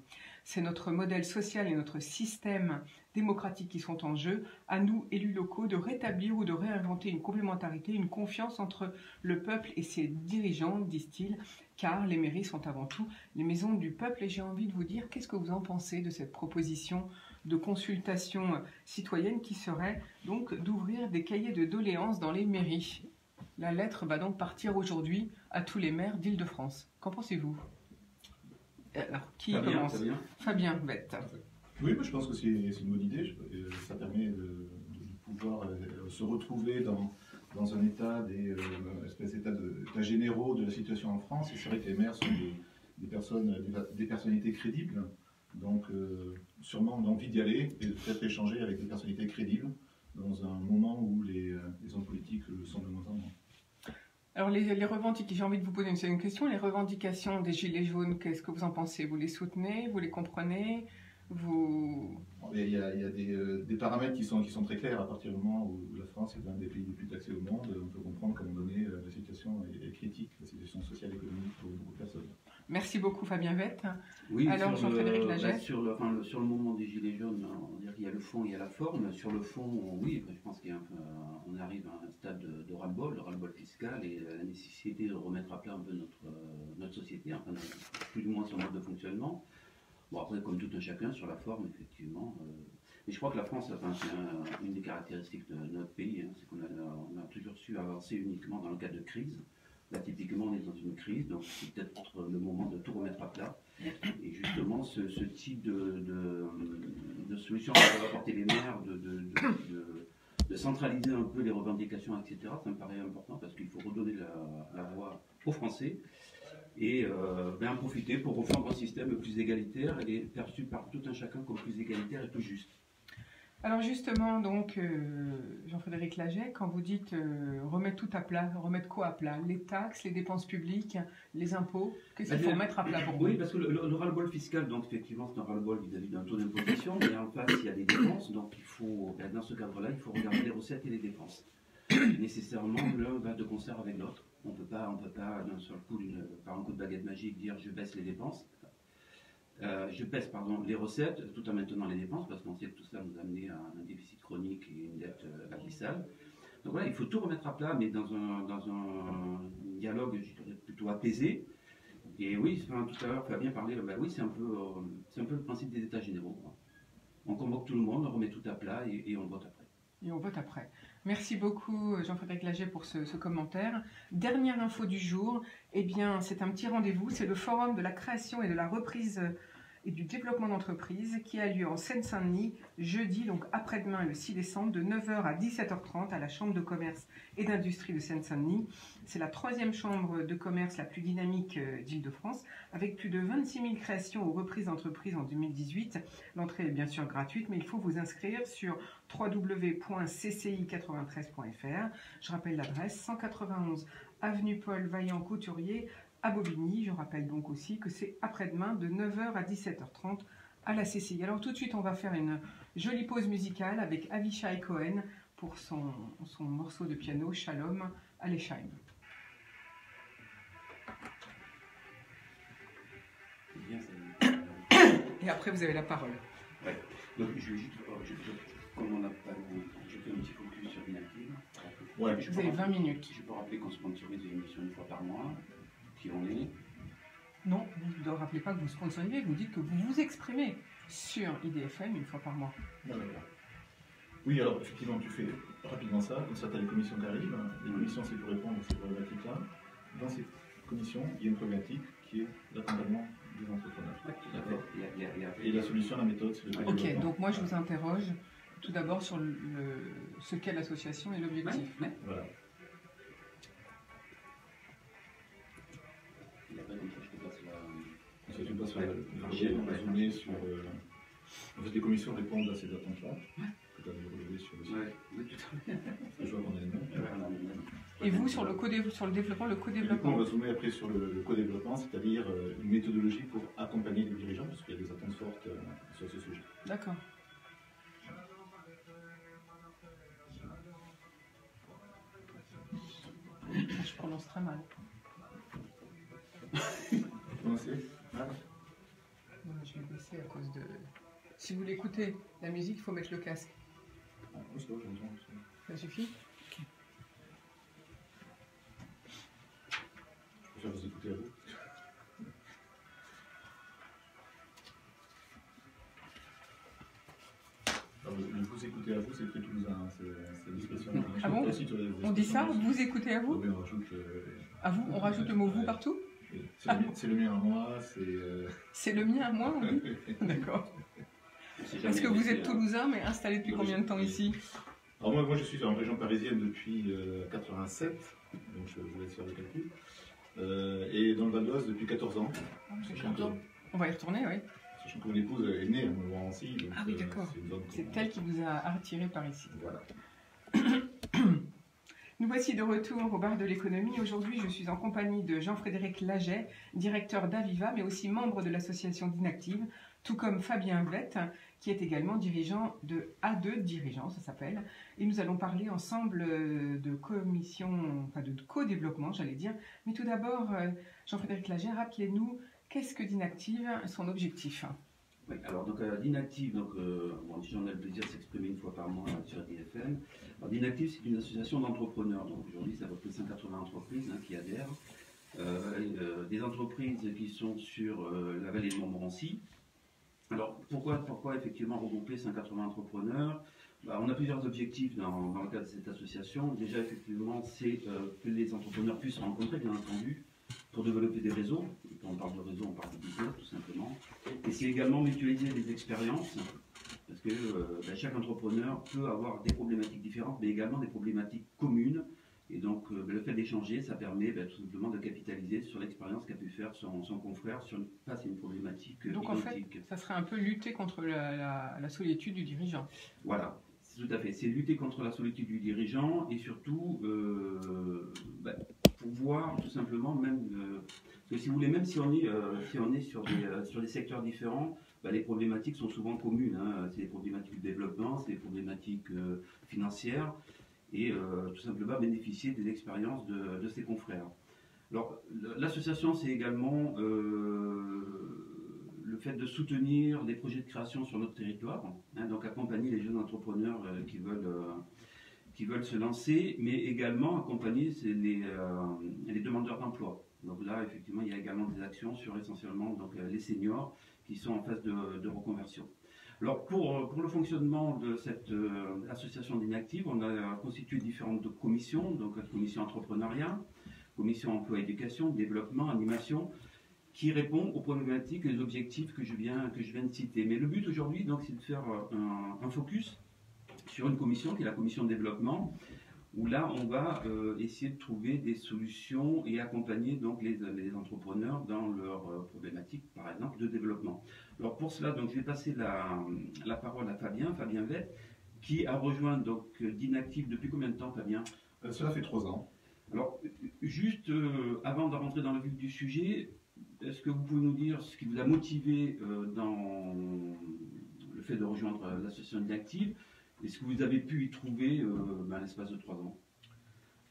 C'est notre modèle social et notre système démocratique qui sont en jeu. À nous, élus locaux, de rétablir ou de réinventer une complémentarité, une confiance entre le peuple et ses dirigeants, disent-ils, car les mairies sont avant tout les maisons du peuple. Et j'ai envie de vous dire, qu'est-ce que vous en pensez de cette proposition de consultation citoyenne qui serait donc d'ouvrir des cahiers de doléances dans les mairies? La lettre va donc partir aujourd'hui à tous les maires d'Île-de-France. Qu'en pensez-vous? Alors, qui commence? Fabien Vette. Oui, moi je pense que c'est une bonne idée. Ça permet de pouvoir se retrouver dans un état, espèce d'état généraux de la situation en France. Et c'est vrai que les maires sont des personnalités crédibles Donc, sûrement l'envie d'y aller et de peut-être échanger avec des personnalités crédibles dans un moment où les hommes politiques le sont de moins en moins. Alors, les revendications, j'ai envie de vous poser une question. Les revendications des Gilets jaunes, qu'est-ce que vous en pensez? Vous les soutenez? Vous les comprenez? Il y a des paramètres qui sont très clairs. À partir du moment où la France est l'un des pays les plus taxés au monde, on peut comprendre qu'à un moment donné, la situation est critique, la situation sociale et économique pour beaucoup de personnes. Merci beaucoup Fabien Vette. Oui, alors Jean-Frédéric Laget. Sur le moment des Gilets jaunes, on va dire qu'il y a le fond, il y a la forme. Sur le fond, oui, je pense qu'on arrive à un stade de ras-le-bol, le ras-le-bol fiscal et la nécessité de remettre à plat un peu notre société, enfin plus ou moins son mode de fonctionnement. Bon, après, comme tout un chacun, sur la forme, effectivement. Mais je crois que la France, c'est une des caractéristiques de notre pays, hein, c'est qu'on a toujours su avancer uniquement dans le cadre de crise. Là, typiquement, on est dans une crise, donc c'est peut-être le moment de tout remettre à plat. Et justement, ce type de solution que peuvent apporter les maires, de centraliser un peu les revendications, etc., ça me paraît important parce qu'il faut redonner la voix aux Français et en profiter pour refondre un système plus égalitaire et perçu par tout un chacun comme plus égalitaire et plus juste. Alors justement, donc, Jean-Frédéric Laget, quand vous dites remettre tout à plat, remettre quoi à plat? Les taxes, les dépenses publiques, les impôts? Qu'est-ce qu'il faut mettre à plat pour vous? Oui, parce que le ras-le-bol fiscal, donc effectivement, c'est un ras-le-bol vis-à-vis d'un taux d'imposition, mais en face, il y a des dépenses, donc il faut, dans ce cadre-là, il faut regarder les recettes et les dépenses. Nécessairement, l'un va de concert avec l'autre. On ne peut pas d'un seul coup, par un coup de baguette magique, dire je baisse les dépenses. Je baisse les recettes tout en maintenant les dépenses parce qu'on sait que tout ça nous a amené à un déficit chronique et une dette abyssale. Donc voilà, il faut tout remettre à plat, mais dans un dialogue, je dirais, plutôt apaisé. Et oui, tout à l'heure, Fabien parlait, oui, c'est un peu le principe des États généraux. On convoque tout le monde, on remet tout à plat et on vote après. Et on vote après. Merci beaucoup Jean-Frédéric Laget pour ce commentaire. Dernière info du jour, eh bien c'est un petit rendez-vous, c'est le forum de la création et de la reprise et du développement d'entreprise qui a lieu en Seine-Saint-Denis jeudi, donc après-demain le 6 décembre, de 9h à 17h30 à la Chambre de commerce et d'industrie de Seine-Saint-Denis. C'est la 3e chambre de commerce la plus dynamique d'Île-de-France, avec plus de 26 000 créations ou reprises d'entreprises en 2018. L'entrée est bien sûr gratuite, mais il faut vous inscrire sur www.cci93.fr. Je rappelle l'adresse, 191 avenue Paul Vaillant-Couturier à Bobigny. Je rappelle donc aussi que c'est après-demain de 9h à 17h30 à la CCI. Alors tout de suite, on va faire une jolie pause musicale avec Avishai Cohen pour son morceau de piano Shalom Aleichem. Et après, vous avez la parole. Ouais. Donc, je vais juste, comme on n'a pas, je fais un petit focus sur l'inactive. Ouais, vous avez 20 minutes. Je peux rappeler qu'on sponsorise une émission une fois par mois. Qui on est? Non, vous ne rappelez pas que vous sponsorisez, vous dites que vous vous exprimez sur IDFM une fois par mois. Oui, alors effectivement, tu fais rapidement ça, comme ça tu as les commissions qui arrivent. Les commissions, c'est pour répondre à ces problématiques-là. Dans ces commissions, il y a une problématique qui est l'accompagnement des entrepreneurs. D'accord. Et la solution, la méthode, c'est le Ok, donc moi je vous interroge tout d'abord sur ce qu'est l'association et l'objectif. Ouais. Voilà. Ça, tu passes le projet, on va zoomer sur. En fait, les commissions répondent à ces attentes-là. Que tu avais relevé sur le site. Oui, tout à fait. Je vois qu'on a les mêmes. Et vous, sur le développement, le co-développement? On va zoomer après sur le co-développement, c'est-à-dire une méthodologie pour accompagner les dirigeants, parce qu'il y a des attentes fortes sur ce sujet. D'accord. Je prononce très mal. Je l'ai baissé à cause de... Si vous voulez écouter la musique, il faut mettre le casque. Ça suffit? Okay. Je préfère vous écouter à vous. Vous écoutez à vous, c'est très toulousain, c'est l'expression. Ah bon? On dit ça? Vous écoutez à vous? Oui, on rajoute... À vous? On rajoute le mot vous partout? C'est le mien à moi, c'est... C'est le mien à moi, oui. D'accord. Est-ce que vous êtes toulousain, mais installé depuis combien de temps ici? Alors moi je suis en région parisienne depuis 87, donc je vous laisse faire le calcul. Et dans le Val d'Oise depuis 14 ans. On va y retourner, oui. Sachant que mon épouse est née à Montmorency. Ah oui, d'accord. C'est elle qui vous a attiré par ici. Voilà. Nous voici de retour au bar de l'économie. Aujourd'hui, je suis en compagnie de Jean-Frédéric Laget, directeur d'Aviva, mais aussi membre de l'association d'Inactive, tout comme Fabien Vett, qui est également dirigeant de A2 Dirigeants, ça s'appelle. Et nous allons parler ensemble de de co-développement, j'allais dire. Mais tout d'abord, Jean-Frédéric Laget, rappelez-nous, qu'est-ce que d'Inactive, son objectif? Oui, alors donc d'Inactive, on a le plaisir de s'exprimer une fois par mois sur DFM. Alors d'Inactive, c'est une association d'entrepreneurs. Donc aujourd'hui, ça va peu 180 entreprises qui adhèrent. Des entreprises qui sont sur la vallée de Montmorency. Alors pourquoi effectivement regrouper 180 entrepreneurs? On a plusieurs objectifs dans le cadre de cette association. Déjà, effectivement, c'est que les entrepreneurs puissent se rencontrer, bien entendu, pour développer des réseaux. Et quand on parle de réseau, on parle de business, tout simplement. Et c'est également mutualiser des expériences, parce que chaque entrepreneur peut avoir des problématiques différentes, mais également des problématiques communes. Et donc, le fait d'échanger, ça permet tout simplement de capitaliser sur l'expérience qu'a pu faire son confrère face à une problématique donc, identique. En fait, ça serait un peu lutter contre la solitude du dirigeant. Voilà. Tout à fait, c'est lutter contre la solitude du dirigeant et surtout pouvoir tout simplement parce que si vous voulez, même si on est sur des secteurs différents, les problématiques sont souvent communes. C'est des problématiques de développement, c'est des problématiques financières et tout simplement bénéficier des expériences de ses confrères. Alors l'association, c'est également le fait de soutenir des projets de création sur notre territoire, donc accompagner les jeunes entrepreneurs qui veulent se lancer, mais également accompagner les demandeurs d'emploi. Donc là, effectivement, il y a également des actions sur essentiellement les seniors qui sont en phase de reconversion. Alors pour le fonctionnement de cette association d'Inactive, on a constitué différentes commissions, donc la commission entrepreneuriat, commission emploi-éducation, développement, animation, qui répond aux problématiques et aux objectifs que je viens de citer. Mais le but aujourd'hui, donc, c'est de faire un focus sur une commission qui est la commission de développement, où là, on va essayer de trouver des solutions et accompagner donc les entrepreneurs dans leurs problématiques, par exemple, de développement. Alors pour cela, donc, je vais passer la parole à Fabien Vett, qui a rejoint donc d'Inactive depuis combien de temps, Fabien? Cela fait 3 ans. Alors, juste avant de rentrer dans le vif du sujet, est-ce que vous pouvez nous dire ce qui vous a motivé dans le fait de rejoindre l'association d'Inactive? Est-ce que vous avez pu y trouver l'espace de 3 ans?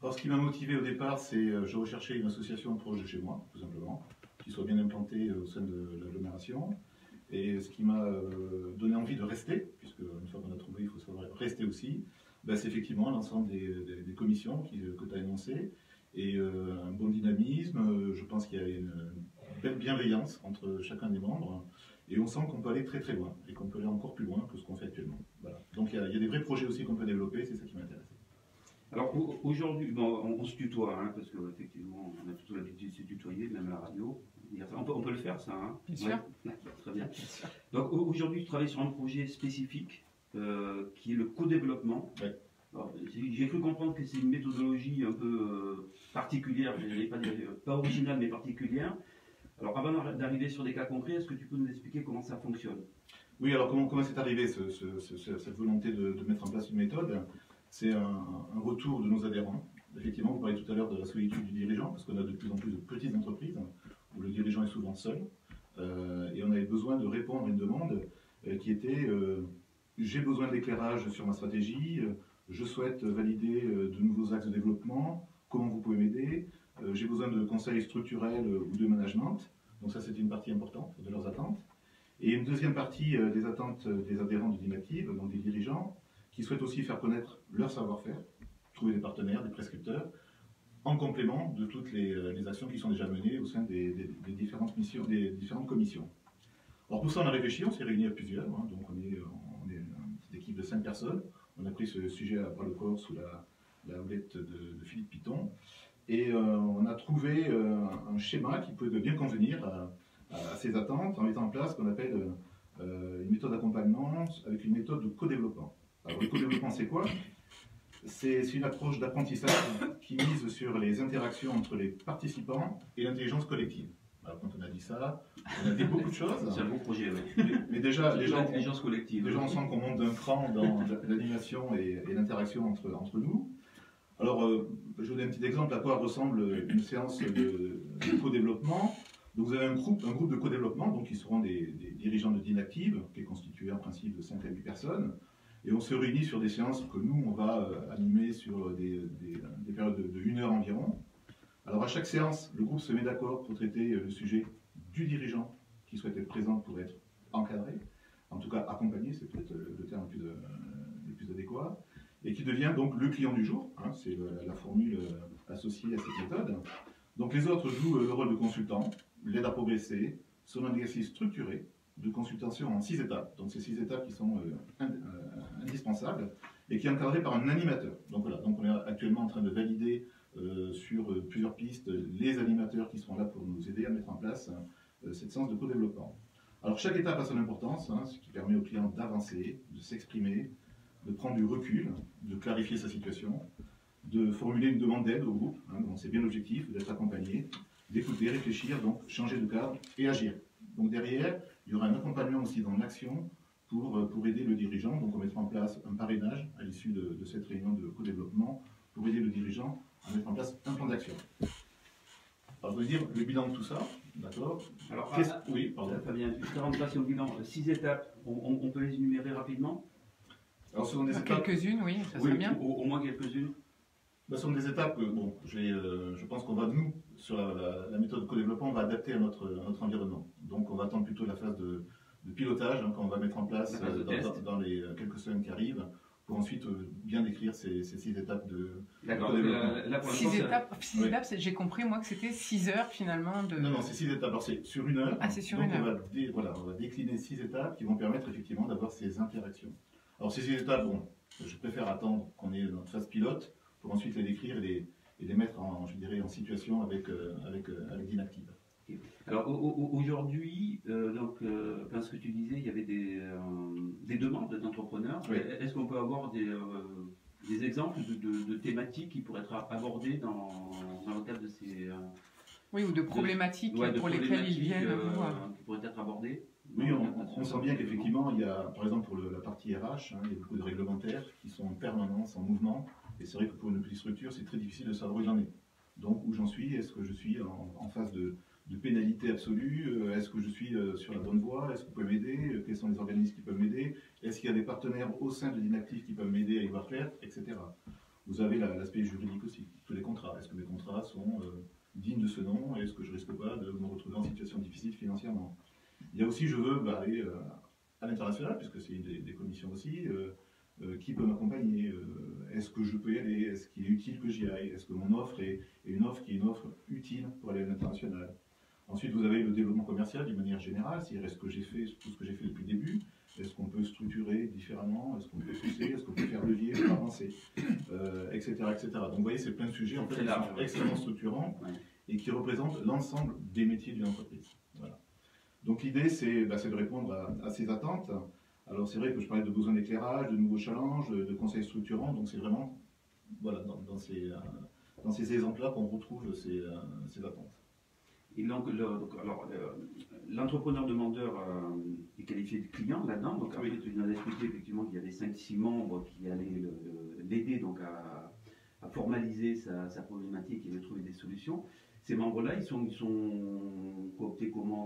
Alors, ce qui m'a motivé au départ, c'est je recherchais une association proche de chez moi, tout simplement, qui soit bien implantée au sein de l'agglomération. Et ce qui m'a donné envie de rester, puisque une fois qu'on a trouvé, il faut savoir rester aussi, c'est effectivement l'ensemble des commissions que tu as énoncées et un bon dynamisme. Je pense qu'il y a une belle bienveillance entre chacun des membres et on sent qu'on peut aller très très loin et qu'on peut aller encore plus loin que ce qu'on fait actuellement. Voilà. Donc il y a des vrais projets aussi qu'on peut développer, c'est ça qui m'intéresse. Alors aujourd'hui, on se tutoie, parce qu'effectivement on a plutôt l'habitude de se tutoyer, même à la radio. On peut le faire ça, Bien sûr. Ouais, très bien. Donc aujourd'hui tu travailles sur un projet spécifique qui est le co-développement. Ouais. J'ai cru comprendre que c'est une méthodologie un peu particulière, je n'allais pas dire pas originale mais particulière. Alors avant d'arriver sur des cas concrets, est-ce que tu peux nous expliquer comment ça fonctionne? Oui, alors comment c'est arrivé cette volonté de mettre en place une méthode? C'est un retour de nos adhérents. Effectivement, vous parliez tout à l'heure de la solitude du dirigeant, parce qu'on a de plus en plus de petites entreprises où le dirigeant est souvent seul. Et on avait besoin de répondre à une demande qui était j'ai besoin d'éclairage sur ma stratégie, je souhaite valider de nouveaux axes de développement, comment vous pouvez m'aider, j'ai besoin de conseils structurels ou de management. Donc ça, c'était une partie importante de leurs attentes. Et une deuxième partie des attentes des adhérents de d'Inactive, donc des dirigeants, qui souhaitent aussi faire connaître leur savoir-faire, trouver des partenaires, des prescripteurs, en complément de toutes les actions qui sont déjà menées au sein des différentes missions, des différentes commissions. Alors pour ça, on a réfléchi, on s'est réunis à plusieurs, donc on est une petite équipe de 5 personnes. On a pris ce sujet à bras le corps sous la houlette de Philippe Piton, et on a trouvé un schéma qui pouvait bien convenir à ces attentes en mettant en place ce qu'on appelle une méthode d'accompagnement avec une méthode de co-développement. Alors le co-développement, c'est quoi? C'est une approche d'apprentissage qui mise sur les interactions entre les participants et l'intelligence collective. Alors quand on a dit ça, on a dit beaucoup de choses. C'est un beau projet, oui. Mais déjà, l'intelligence collective. Déjà, on sent qu'on monte d'un cran dans l'animation et l'interaction entre nous. Alors, je vous donne un petit exemple à quoi ressemble une séance de co-développement. Donc, vous avez un groupe de co-développement, donc qui seront des dirigeants de DINActive, qui est constitué en principe de 5 à 8 personnes. Et on se réunit sur des séances que nous, on va animer sur des périodes de 1 heure environ. Alors, à chaque séance, le groupe se met d'accord pour traiter le sujet du dirigeant qui souhaite être présent pour être encadré, en tout cas accompagné, c'est peut-être le terme le plus adéquat, et qui devient donc le client du jour, hein, c'est la formule associée à cette méthode. Donc les autres jouent le rôle de consultant, l'aident à progresser, sur un exercice structuré de consultation en 6 étapes. Donc ces 6 étapes qui sont indispensables et qui est encadré par un animateur. Donc voilà, donc on est actuellement en train de valider sur plusieurs pistes les animateurs qui seront là pour nous aider à mettre en place cette séance de co-développement. Alors chaque étape a son importance, hein, ce qui permet au client d'avancer, de s'exprimer, de prendre du recul, de clarifier sa situation, de formuler une demande d'aide au groupe, hein, donc c'est bien l'objectif, d'être accompagné, d'écouter, réfléchir, donc changer de cadre et agir. Donc derrière, il y aura un accompagnement aussi dans l'action pour aider le dirigeant. Donc on mettra en place un parrainage à l'issue de cette réunion de co-développement pour aider le dirigeant à mettre en place un plan d'action. Alors je veux dire le bilan de tout ça, d'accord. Alors, oui, pardon. Fabien, juste avant de passer au bilan, 6 étapes, on peut les énumérer rapidement? Alors, ce sont des étapes... Quelques-unes, oui, ça serait bien. Au moins quelques-unes. Ce sont des étapes que, bon, je pense qu'on va, nous, sur la méthode co-développement, on va adapter à notre environnement. Donc, on va attendre plutôt la phase de pilotage, hein, quand on va mettre en place dans les quelques semaines qui arrivent, pour ensuite bien décrire ces 6 étapes de développement. 6 étapes, j'ai compris, moi, que c'était 6 heures, finalement, de... Non, c'est 6 étapes. Alors, c'est sur 1 heure. Ah, c'est sur donc 1 heure. On va décliner 6 étapes qui vont permettre, effectivement, d'avoir ces interactions. Alors, ces 6 étapes, bon, je préfère attendre qu'on ait notre phase pilote, pour ensuite les décrire et les mettre en, je dirais, en situation avec DINActive. Okay. Alors aujourd'hui, ce que tu disais, il y avait des demandes d'entrepreneurs. Oui. Est-ce qu'on peut avoir des exemples de thématiques qui pourraient être abordées dans le cadre de ces... oui, ou de problématiques pour lesquelles ils viennent vous voir. Qui pourraient être abordées? Oui, on sent bien qu'effectivement, il y a, par exemple, pour la partie RH, hein, il y a beaucoup de réglementaires qui sont en permanence, en mouvement. Et c'est vrai que pour une petite structure, c'est très difficile de savoir où j'en ai. Donc, où j'en suis, est-ce que je suis en phase de pénalité absolue? Est-ce que je suis sur la bonne voie? Est-ce que vous pouvez m'aider? Quels sont les organismes qui peuvent m'aider? Est-ce qu'il y a des partenaires au sein de DINActive qui peuvent m'aider à y voir clair, etc. Vous avez l'aspect juridique aussi, tous les contrats. Est-ce que mes contrats sont dignes de ce nom? Est-ce que je risque pas de me retrouver en situation difficile financièrement? Il y a aussi, je veux aller à l'international, puisque c'est une des commissions aussi. Qui peut m'accompagner? Est-ce que je peux y aller? Est-ce qu'il est utile que j'y aille? Est-ce que mon offre est une offre qui est une offre utile pour aller à l'international? Ensuite, vous avez le développement commercial d'une manière générale. C'est-à-dire, est-ce que j'ai fait tout ce que j'ai fait depuis le début? Est-ce qu'on peut structurer différemment? Est-ce qu'on peut pousser? Est-ce qu'on peut faire levier pour avancer? Etc., etc. Donc, vous voyez, c'est plein de sujets en fait, qui sont extrêmement structurants et qui représentent l'ensemble des métiers d'une entreprise. Voilà. Donc, l'idée, c'est de répondre à ces attentes. Alors c'est vrai que je parlais de besoins d'éclairage, de nouveaux challenges, de conseils structurants, donc c'est vraiment voilà, dans ces exemples-là qu'on retrouve ces attentes. Et donc, l'entrepreneur demandeur est qualifié de client là-dedans, donc après tu nous as expliqué effectivement qu'il y avait 5-6 membres qui allaient l'aider à formaliser sa problématique et de trouver des solutions. Ces membres-là, ils sont cooptés comment?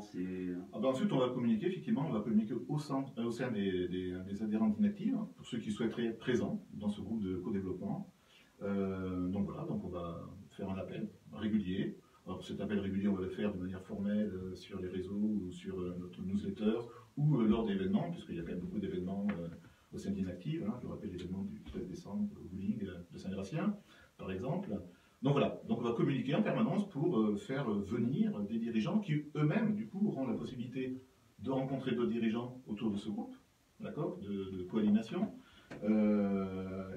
Ensuite, on va communiquer, effectivement, on va communiquer au sein des adhérents DINActive, pour ceux qui souhaiteraient être présents dans ce groupe de co-développement. Donc voilà, donc on va faire un appel régulier. Alors cet appel régulier, on va le faire de manière formelle sur les réseaux ou sur notre newsletter ou lors d'événements, puisqu'il y a quand même beaucoup d'événements au sein de DINActive. Hein, je vous rappelle l'événement du 13 décembre au bowling de Saint-Gratien, par exemple. Donc voilà, donc on va communiquer en permanence pour faire venir des dirigeants qui eux-mêmes, du coup, auront la possibilité de rencontrer d'autres dirigeants autour de ce groupe, d'accord, de co-animation.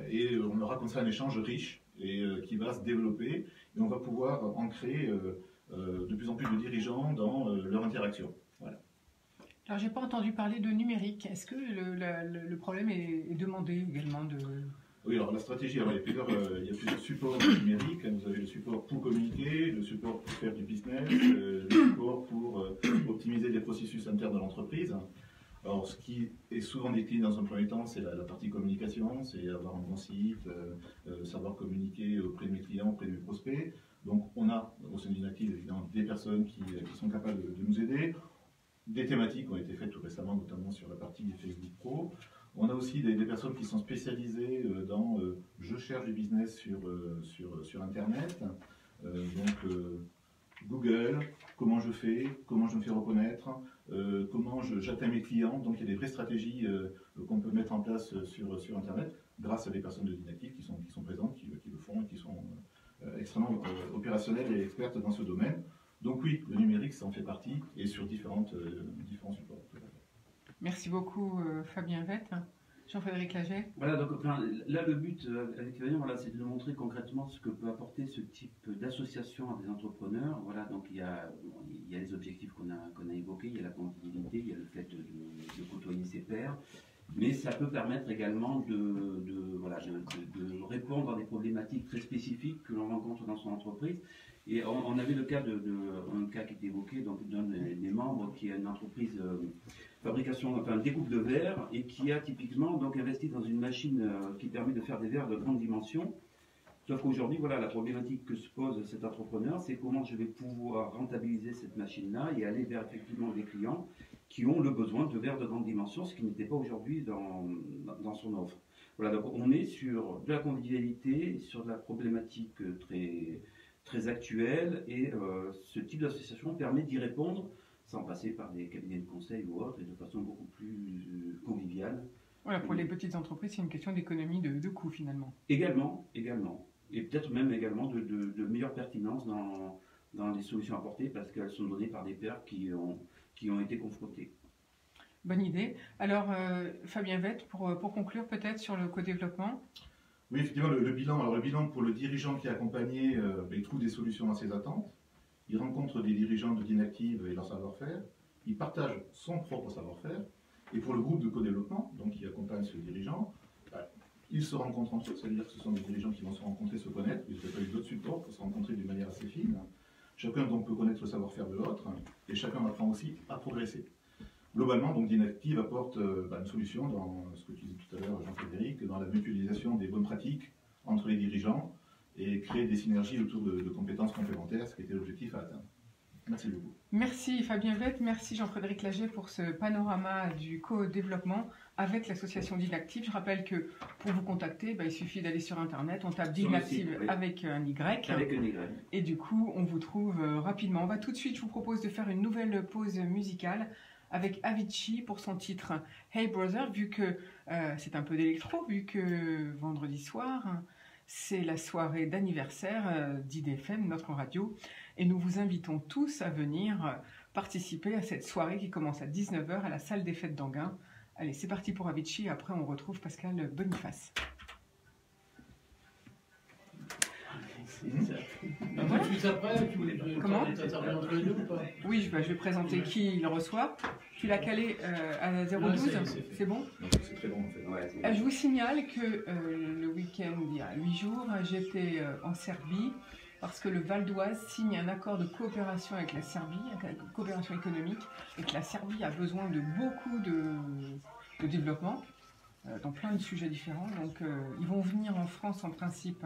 Et on aura comme ça un échange riche et qui va se développer et on va pouvoir ancrer de plus en plus de dirigeants dans leur interaction. Voilà. Alors, j'ai pas entendu parler de numérique. Est-ce que le problème est demandé également de... Oui, alors la stratégie, alors, il y a plusieurs supports numériques. Vous avez le support pour communiquer, le support pour faire du business, le support pour optimiser les processus internes de l'entreprise. Alors, ce qui est souvent décliné dans un premier temps, c'est la partie communication, c'est avoir un bon site, savoir communiquer auprès de mes clients, auprès de mes prospects. Donc, on a au sein d'Inactive, évidemment, des personnes qui sont capables de nous aider. Des thématiques ont été faites tout récemment, notamment sur la partie Facebook Pro. On a aussi des personnes qui sont spécialisées dans je cherche du business sur Internet. Google, comment je me fais reconnaître, comment j'atteins mes clients. Donc il y a des vraies stratégies qu'on peut mettre en place sur Internet grâce à des personnes de l'Inactive qui sont présentes, qui le font et qui sont extrêmement opérationnelles et expertes dans ce domaine. Donc oui, le numérique, ça en fait partie et sur différents supports. Merci beaucoup Fabien Vette. Jean-Frédéric Laget. Voilà, donc là le but avec Fabien, voilà, c'est de nous montrer concrètement ce que peut apporter ce type d'association à des entrepreneurs. Voilà, donc il y a les objectifs qu'on a évoqués, il y a la convivialité, il y a le fait de côtoyer ses pairs, mais ça peut permettre également de répondre à des problématiques très spécifiques que l'on rencontre dans son entreprise. Et on avait le cas un cas qui était évoqué, donc d'un des membres qui a une entreprise découpe de verre et qui a typiquement donc investi dans une machine qui permet de faire des verres de grande dimension. Sauf qu'aujourd'hui, voilà, la problématique que se pose cet entrepreneur, c'est comment je vais pouvoir rentabiliser cette machine-là et aller vers effectivement des clients qui ont le besoin de verres de grande dimension, ce qui n'était pas aujourd'hui dans son offre. Voilà, donc on est sur de la convivialité, sur de la problématique très actuelle, et ce type d'association permet d'y répondre sans passer par des cabinets de conseil ou autres, et de façon beaucoup plus conviviale. Voilà, pour les petites entreprises, c'est une question d'économie de coûts finalement. Également. Et peut-être même également de meilleure pertinence dans les solutions apportées, parce qu'elles sont données par des pairs qui ont été confrontés. Bonne idée. Alors, Fabien Vette, pour conclure peut-être sur le co-développement. Oui, effectivement, le bilan. Alors, le bilan pour le dirigeant qui est accompagné, il trouve des solutions à ses attentes. Il rencontre des dirigeants de l'Inactive et leur savoir-faire. Il partage son propre savoir-faire. Et pour le groupe de co-développement, donc qui accompagne ce dirigeant, ils se rencontrent entre eux. C'est-à-dire que ce sont des dirigeants qui vont se rencontrer, se connaître. Ils n'ont pas eu d'autres supports pour se rencontrer d'une manière assez fine. Chacun donc peut connaître le savoir-faire de l'autre et chacun apprend aussi à progresser. Globalement, donc l'Inactive apporte une solution dans ce que tu disais tout à l'heure, Jean-Frédéric, dans la mutualisation des bonnes pratiques entre les dirigeants et créer des synergies autour de compétences complémentaires, ce qui était l'objectif à atteindre. Merci beaucoup. Merci Fabien Vette, merci Jean-Frédéric Laget pour ce panorama du co-développement avec l'association d'Inactive. Je rappelle que pour vous contacter, il suffit d'aller sur Internet, on tape d'Inactive avec un Y. Avec un Y. Et du coup, on vous trouve rapidement. On va tout de suite, je vous propose de faire une nouvelle pause musicale avec Avicii pour son titre Hey Brother, vu que c'est un peu d'électro, vu que vendredi soir, c'est la soirée d'anniversaire d'IDFM, notre radio, et nous vous invitons tous à venir participer à cette soirée qui commence à 19h à la salle des fêtes d'Anguin. Allez, c'est parti pour Avicii, après on retrouve Pascal Boniface. Voilà. Tout de suite après, tu voulais t'intervenir entre les deux ou pas? Oui, je vais présenter qui il reçoit. Tu l'as calé à 012, c'est bon? C'est très bon en fait. Je vous signale que le week-end, il y a 8 jours, j'étais en Serbie parce que le Val d'Oise signe un accord de coopération avec la Serbie, une coopération économique, et que la Serbie a besoin de beaucoup de développement dans plein de sujets différents. Donc ils vont venir en France en principe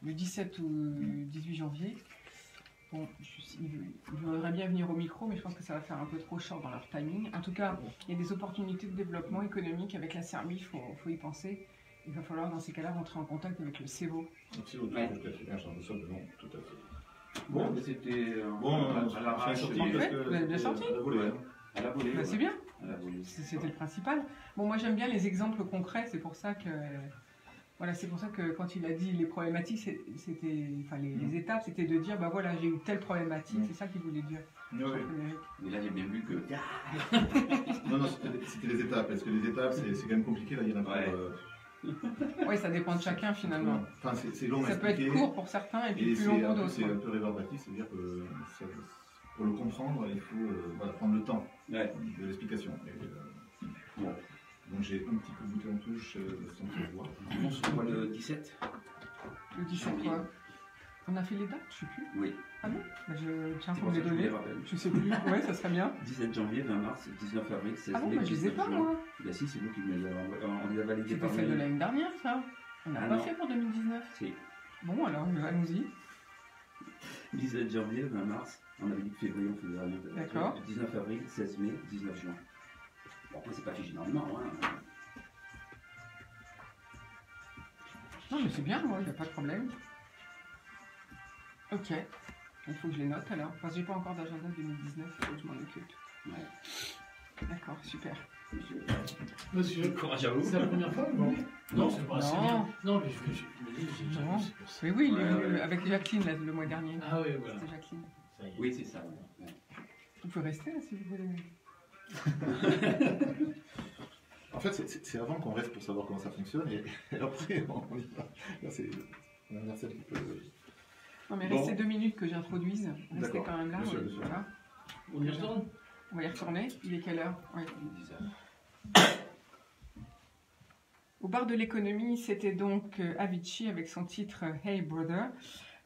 le 17 ou 18 janvier. Bon, ils voudraient bien venir au micro, mais je pense que ça va faire un peu trop short dans leur timing. En tout cas, il y a des opportunités de développement économique avec la Serbie, il faut y penser. Il va falloir dans ces cas-là rentrer en contact avec le CEVO. Merci beaucoup, bien, tout à fait. Bon, c'était à l'arrache. Vous avez bien sorti. À la volée. C'est bien. C'était le principal. Bon, moi j'aime bien les exemples concrets, c'est pour ça que... Voilà, c'est pour ça que quand il a dit les problématiques, les étapes, c'était de dire, voilà, j'ai eu telle problématique, c'est ça qu'il voulait dire. Oui. Mais là, j'ai bien vu que... non, c'était les étapes, parce que les étapes, c'est quand même compliqué, là, il y en a pas... Oui, ça dépend de chacun, finalement. Enfin, c'est long à expliquer. Ça peut être court pour certains et puis plus long pour d'autres. C'est un peu rébarbatif, c'est-à-dire que pour le comprendre, il faut prendre le temps de l'explication. Donc j'ai un petit peu bouté en touche sans que je vois. On se voit le 17. Le 17 quoi? On a fait les dates, je sais plus. Oui. Ah bon? Tiens, C'est pour pour me les ça que je vous donner. les rappelle. Je sais plus. Ouais, ça serait bien. 17 janvier, 20 mars, 19 avril, 16 Ah bon, mai, bah, je les ai 19 pas, juin. moi. Bah si, c'est vous qui me les avez envoyés. On les a validés C'était par celle de mail. l'année dernière, ça. On n'a Ah pas non. fait pour 2019. Si. Bon, alors, allons-y. 17 janvier, 20 mars, on avait dit que février, on faisait rien. D'accord. 19 avril, 16 mai, 19 juin. Bon, après, c'est pas figé dans le marbre, hein. Non, mais c'est bien, moi, il n'y a pas de problème. Ok. Il faut que je les note alors. Parce que j'ai pas encore d'agenda 2019, il faut que je m'en occupe. Ouais. D'accord, super. Monsieur, Courage à vous. c'est la première fois, non? Non, c'est pas assez Non. bien. Non, mais je me dis, j'ai déjà Non. vu, c'est pour ça. Mais oui, Ouais. avec Jacqueline là, le mois dernier. Ah oui, voilà. C'était Jacqueline. Ça y est. Oui, c'est ça. Ouais. Vous pouvez rester là si vous voulez. En fait, c'est avant qu'on reste pour savoir comment ça fonctionne, et après, on y va. Là, c'est l'anniversaire qui peut... Non, mais Bon. restez 2 minutes que j'introduise. Restez D'accord. quand même là. Bien sûr, ouais, bien sûr. voilà. On y retourne? On va y retourner. Il est quelle heure? Ouais. 10 heures. Au bar de l'économie, c'était donc Avicii avec son titre Hey Brother.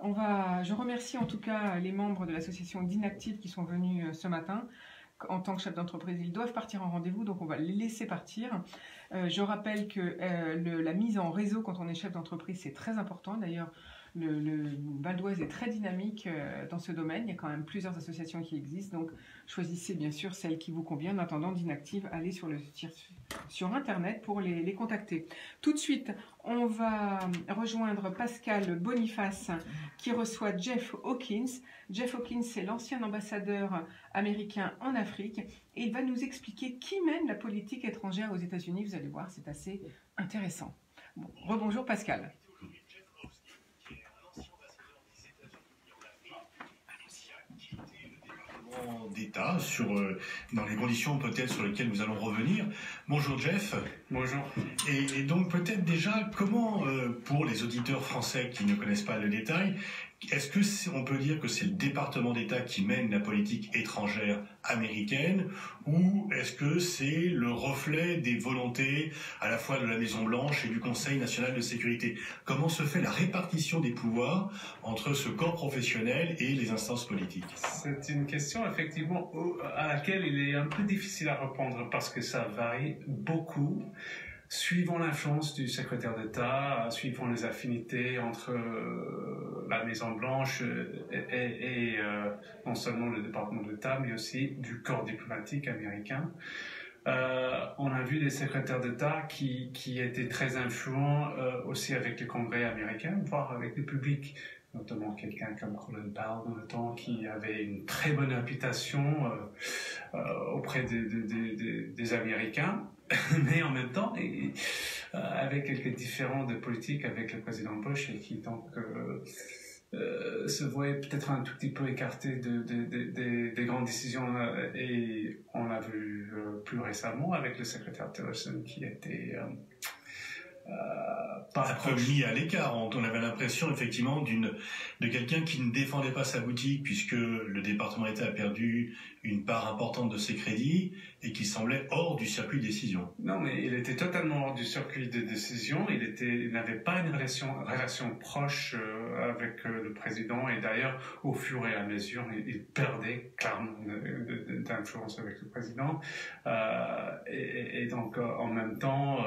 Je remercie en tout cas les membres de l'association d'Inactive qui sont venus ce matin. En tant que chef d'entreprise, ils doivent partir en rendez-vous, donc on va les laisser partir. Je rappelle que la mise en réseau quand on est chef d'entreprise, c'est très important. D'ailleurs, le Val d'Oise est très dynamique dans ce domaine. Il y a quand même plusieurs associations qui existent, donc choisissez bien sûr celle qui vous convient. En attendant d'Inactive, allez sur Internet pour les contacter. Tout de suite, on va rejoindre Pascal Boniface qui reçoit Jeff Hawkins. Jeff Hawkins, c'est l'ancien ambassadeur américain en Afrique et il va nous expliquer qui mène la politique étrangère aux États-Unis. Vous allez voir, c'est assez intéressant. Bon, rebonjour Pascal. D'État dans les conditions peut-être sur lesquelles nous allons revenir. Bonjour Jeff. Bonjour. Et donc peut-être déjà comment pour les auditeurs français qui ne connaissent pas le détail, est-ce que on peut dire que c'est le département d'État qui mène la politique étrangère américaine ou est-ce que c'est le reflet des volontés à la fois de la Maison-Blanche et du Conseil national de sécurité? Comment se fait la répartition des pouvoirs entre ce corps professionnel et les instances politiques? C'est une question effectivement à laquelle il est un peu difficile à répondre parce que ça varie beaucoup suivant l'influence du secrétaire d'État, suivant les affinités entre la Maison-Blanche et non seulement le département d'État, mais aussi du corps diplomatique américain. On a vu des secrétaires d'État qui étaient très influents aussi avec le Congrès américain, voire avec le public, notamment quelqu'un comme Colin Powell dans le temps qui avait une très bonne réputation auprès des Américains. Mais en même temps, avec quelques différends de politique avec le président Bush et qui donc se voyait peut-être un tout petit peu écarté des grandes décisions. Et on l'a vu plus récemment avec le secrétaire Tillerson qui était pas un peu mis à l'écart. On avait l'impression effectivement de quelqu'un qui ne défendait pas sa boutique puisque le département d'État a perdu une part importante de ses crédits et qui semblait hors du circuit de décision. Non, mais il était totalement hors du circuit de décision. Il n'avait pas une relation proche avec le président et d'ailleurs, au fur et à mesure, il perdait clairement d'influence avec le président. Et donc, en même temps,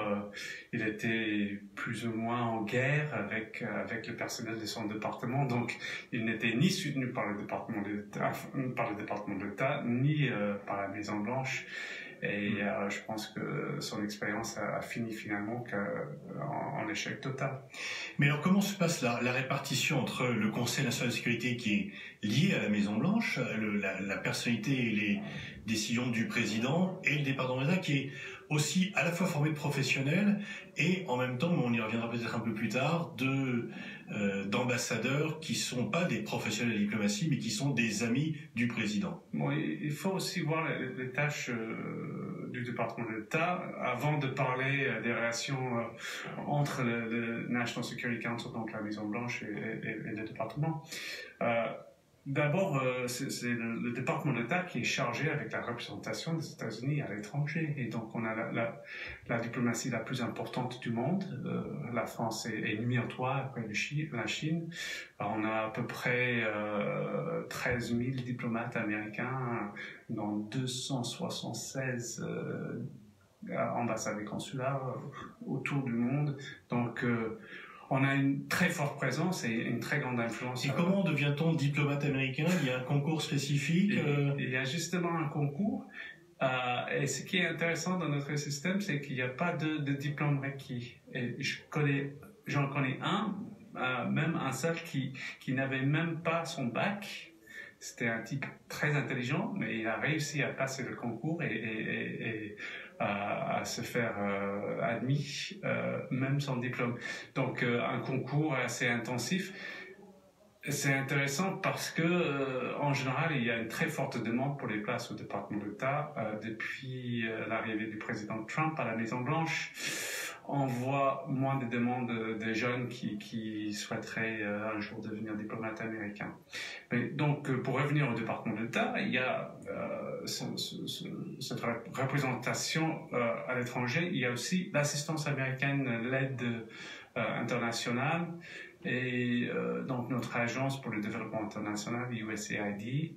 il était plus ou moins en guerre avec le personnel de son département. Donc, il n'était ni soutenu par le département d'État, ni par la Maison-Blanche. Et je pense que son expérience a fini finalement en échec total. Mais alors comment se passe la répartition entre le Conseil national de sécurité qui est lié à la Maison-Blanche, la personnalité et les décisions du président, et le département d'État qui est aussi à la fois formé de professionnels et en même temps, on y reviendra peut-être un peu plus tard, d'ambassadeurs qui sont pas des professionnels de la diplomatie mais qui sont des amis du président. Bon, il faut aussi voir les tâches du département d'État avant de parler des relations entre le National Security Council, donc la Maison-Blanche et le département. D'abord, c'est le département d'État qui est chargé avec la représentation des États-Unis à l'étranger. Et donc, on a la diplomatie la plus importante du monde. La France est numéro 3 après la Chine. Alors, on a à peu près 13 000 diplomates américains dans 276 ambassades et consulats autour du monde. Donc, on a une très forte présence et une très grande influence. Et comment devient-on diplomate américain? Il y a un concours spécifique Il y a justement un concours. Et ce qui est intéressant dans notre système, c'est qu'il n'y a pas de diplôme requis. Et j'en connais un, même un seul qui n'avait même pas son bac. C'était un type très intelligent, mais il a réussi à passer le concours et à se faire admis, même sans diplôme. Donc, un concours assez intensif. C'est intéressant parce que, en général, il y a une très forte demande pour les places au département d'État. Depuis l'arrivée du président Trump à la Maison-Blanche, on voit moins de demandes des jeunes qui souhaiteraient un jour devenir diplomate américain. Mais donc, pour revenir au département d'État, il y a cette représentation à l'étranger. Il y a aussi l'assistance américaine, l'aide internationale. Et donc, notre agence pour le développement international, USAID,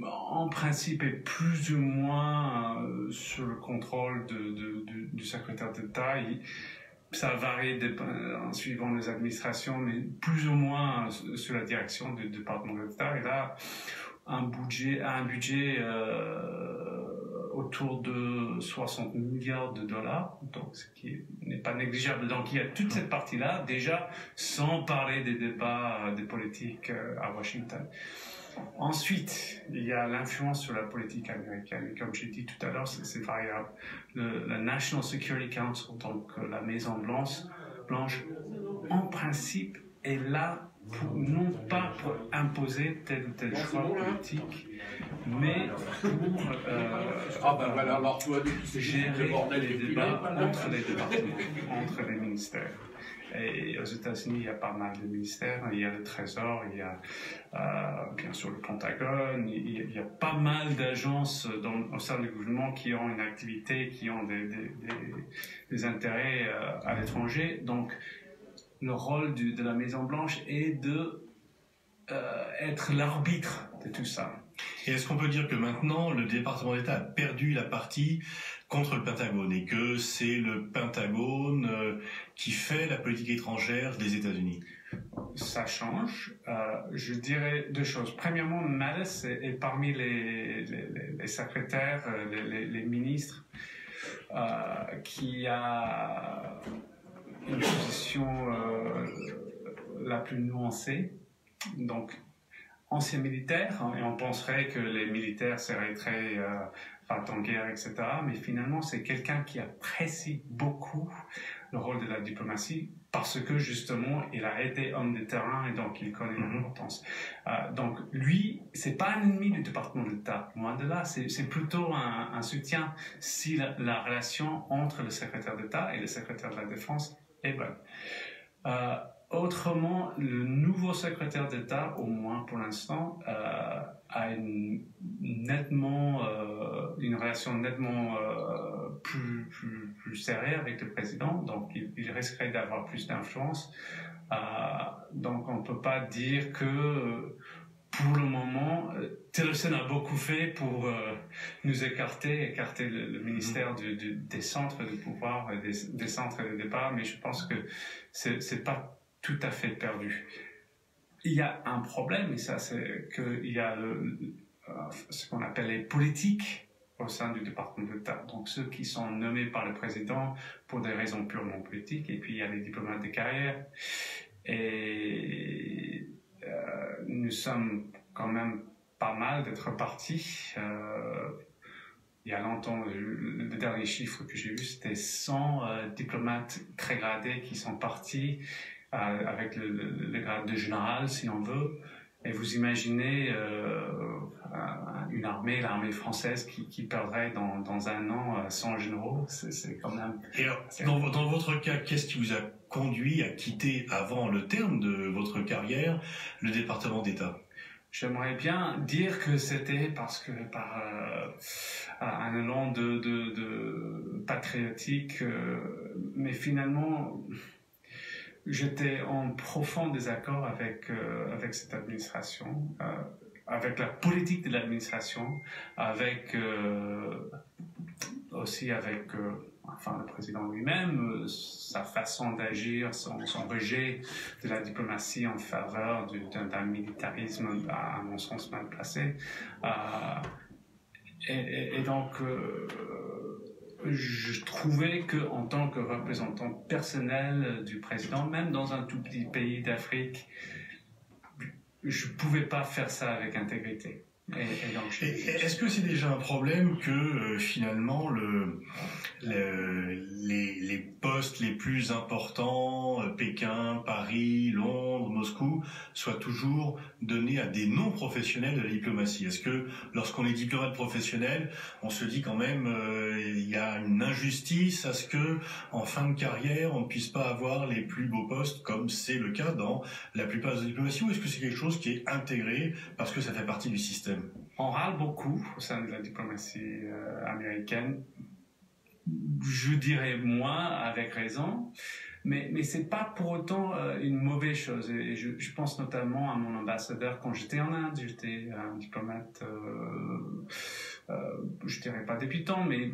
en principe est plus ou moins sur le contrôle du secrétaire d'État. Ça varie en suivant les administrations, mais plus ou moins sur la direction du département d'État. Et là, un budget autour de 60 milliards de dollars, donc ce qui n'est pas négligeable. Donc il y a toute cette partie-là, déjà, sans parler des débats des politiques à Washington. Ensuite, il y a l'influence sur la politique américaine. Et comme j'ai dit tout à l'heure, c'est variable. La National Security Council, donc la Maison Blanche, en principe, est là non pas pour imposer tel ou tel choix politique, mais pour gérer les débats entre les départements, entre les ministères. Et aux États-Unis, il y a pas mal de ministères. Il y a le Trésor, il y a bien sûr le Pentagone, il y a pas mal d'agences au sein du gouvernement qui ont une activité, qui ont des intérêts à l'étranger. Donc, le rôle de la Maison-Blanche est de être l'arbitre de tout ça. Et est-ce qu'on peut dire que maintenant, le département d'État a perdu la partie contre le Pentagone et que c'est le Pentagone qui fait la politique étrangère des États-Unis? Ça change. Je dirais deux choses. Premièrement, Mattis est parmi les secrétaires, les ministres qui a une position la plus nuancée. Donc, ancien militaire, et on penserait que les militaires seraient très en guerre, etc. Mais finalement, c'est quelqu'un qui apprécie beaucoup le rôle de la diplomatie parce que justement, il a été homme de terrain et donc il connaît l'importance. Donc lui, c'est pas un ennemi du département d'État, loin de là. C'est plutôt un soutien si la relation entre le secrétaire d'État et le secrétaire de la Défense est bonne. Autrement, le nouveau secrétaire d'État, au moins pour l'instant, a une relation nettement plus serrée avec le président, donc il risquerait d'avoir plus d'influence. Donc on ne peut pas dire que pour le moment, Tillerson a beaucoup fait pour nous écarter le ministère des centres de pouvoir, des centres de débat, mais je pense que c'est pas tout à fait perdu. Il y a un problème, et ça c'est qu'il y a ce qu'on appelle les politiques au sein du département d'État. Donc ceux qui sont nommés par le président pour des raisons purement politiques, et puis il y a les diplomates de carrière. Et nous sommes quand même pas mal d'être partis. Il y a longtemps, le dernier chiffre que j'ai vu, c'était 100 diplomates très gradés qui sont partis avec le grade de général, si on veut. Et vous imaginez l'armée française qui perdrait dans un an 100 généraux, c'est quand même... Et alors, dans votre cas, qu'est-ce qui vous a conduit à quitter, avant le terme de votre carrière, le département d'État? j'aimerais bien dire que c'était parce que par un élan de patriotique, mais finalement, j'étais en profond désaccord avec cette administration, avec la politique de l'administration, aussi avec le président lui-même, sa façon d'agir, son rejet de la diplomatie en faveur d'un militarisme, à mon sens, mal placé. Et donc, je trouvais qu'en tant que représentant personnel du président, même dans un tout petit pays d'Afrique, je ne pouvais pas faire ça avec intégrité. Est-ce que c'est déjà un problème que finalement les postes les plus importants, Pékin, Paris, Londres, Moscou, soient toujours donnés à des non-professionnels de la diplomatie? Est-ce que lorsqu'on est diplomate professionnel, on se dit quand même il y a une injustice à ce que en fin de carrière on ne puisse pas avoir les plus beaux postes comme c'est le cas dans la plupart des diplomaties, ou est-ce que c'est quelque chose qui est intégré parce que ça fait partie du système? On râle beaucoup au sein de la diplomatie américaine. Je dirais moins, avec raison, mais c'est pas pour autant une mauvaise chose. Et je pense notamment à mon ambassadeur quand j'étais en Inde. J'étais un diplomate, je dirais pas débutant, mais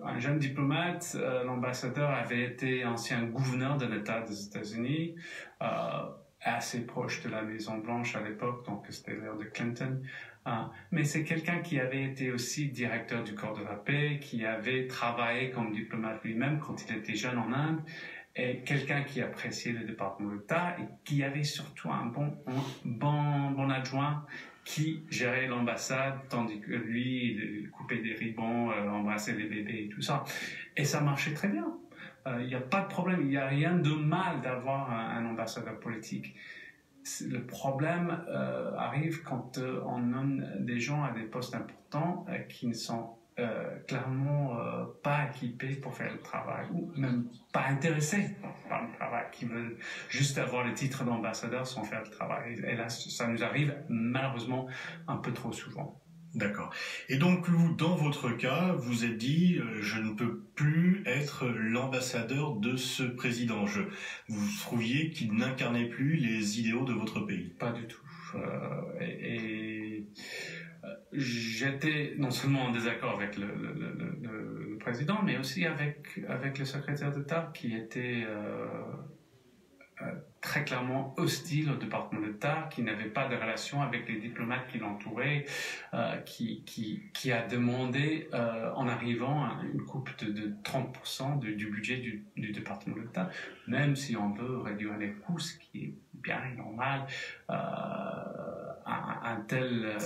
un jeune diplomate. L'ambassadeur avait été ancien gouverneur de l'État des États-Unis, assez proche de la Maison Blanche à l'époque, donc c'était l'ère de Clinton. Mais c'est quelqu'un qui avait été aussi directeur du corps de la paix, qui avait travaillé comme diplomate lui-même quand il était jeune en Inde, et quelqu'un qui appréciait le département d'État et qui avait surtout un bon adjoint qui gérait l'ambassade, tandis que lui, il coupait des ribbons, embrassait les bébés et tout ça. Et ça marchait très bien. Il n'y a pas de problème, il n'y a rien de mal d'avoir un ambassadeur politique. Le problème arrive quand on nomme des gens à des postes importants qui ne sont clairement pas équipés pour faire le travail, ou même pas intéressés par le travail, qui veulent juste avoir le titre d'ambassadeur sans faire le travail. Et là, ça nous arrive malheureusement un peu trop souvent. D'accord. Et donc, vous, dans votre cas, vous êtes dit, je ne peux plus être l'ambassadeur de ce président. Vous trouviez qu'il n'incarnait plus les idéaux de votre pays? Pas du tout. J'étais non seulement en désaccord avec le président, mais aussi avec le secrétaire d'État qui était très clairement hostile au département d'État, qui n'avait pas de relation avec les diplomates qui l'entouraient, qui a demandé en arrivant une coupe de 30% du budget du département d'État, même si on veut réduire les coûts, ce qui est bien et normal. Un tel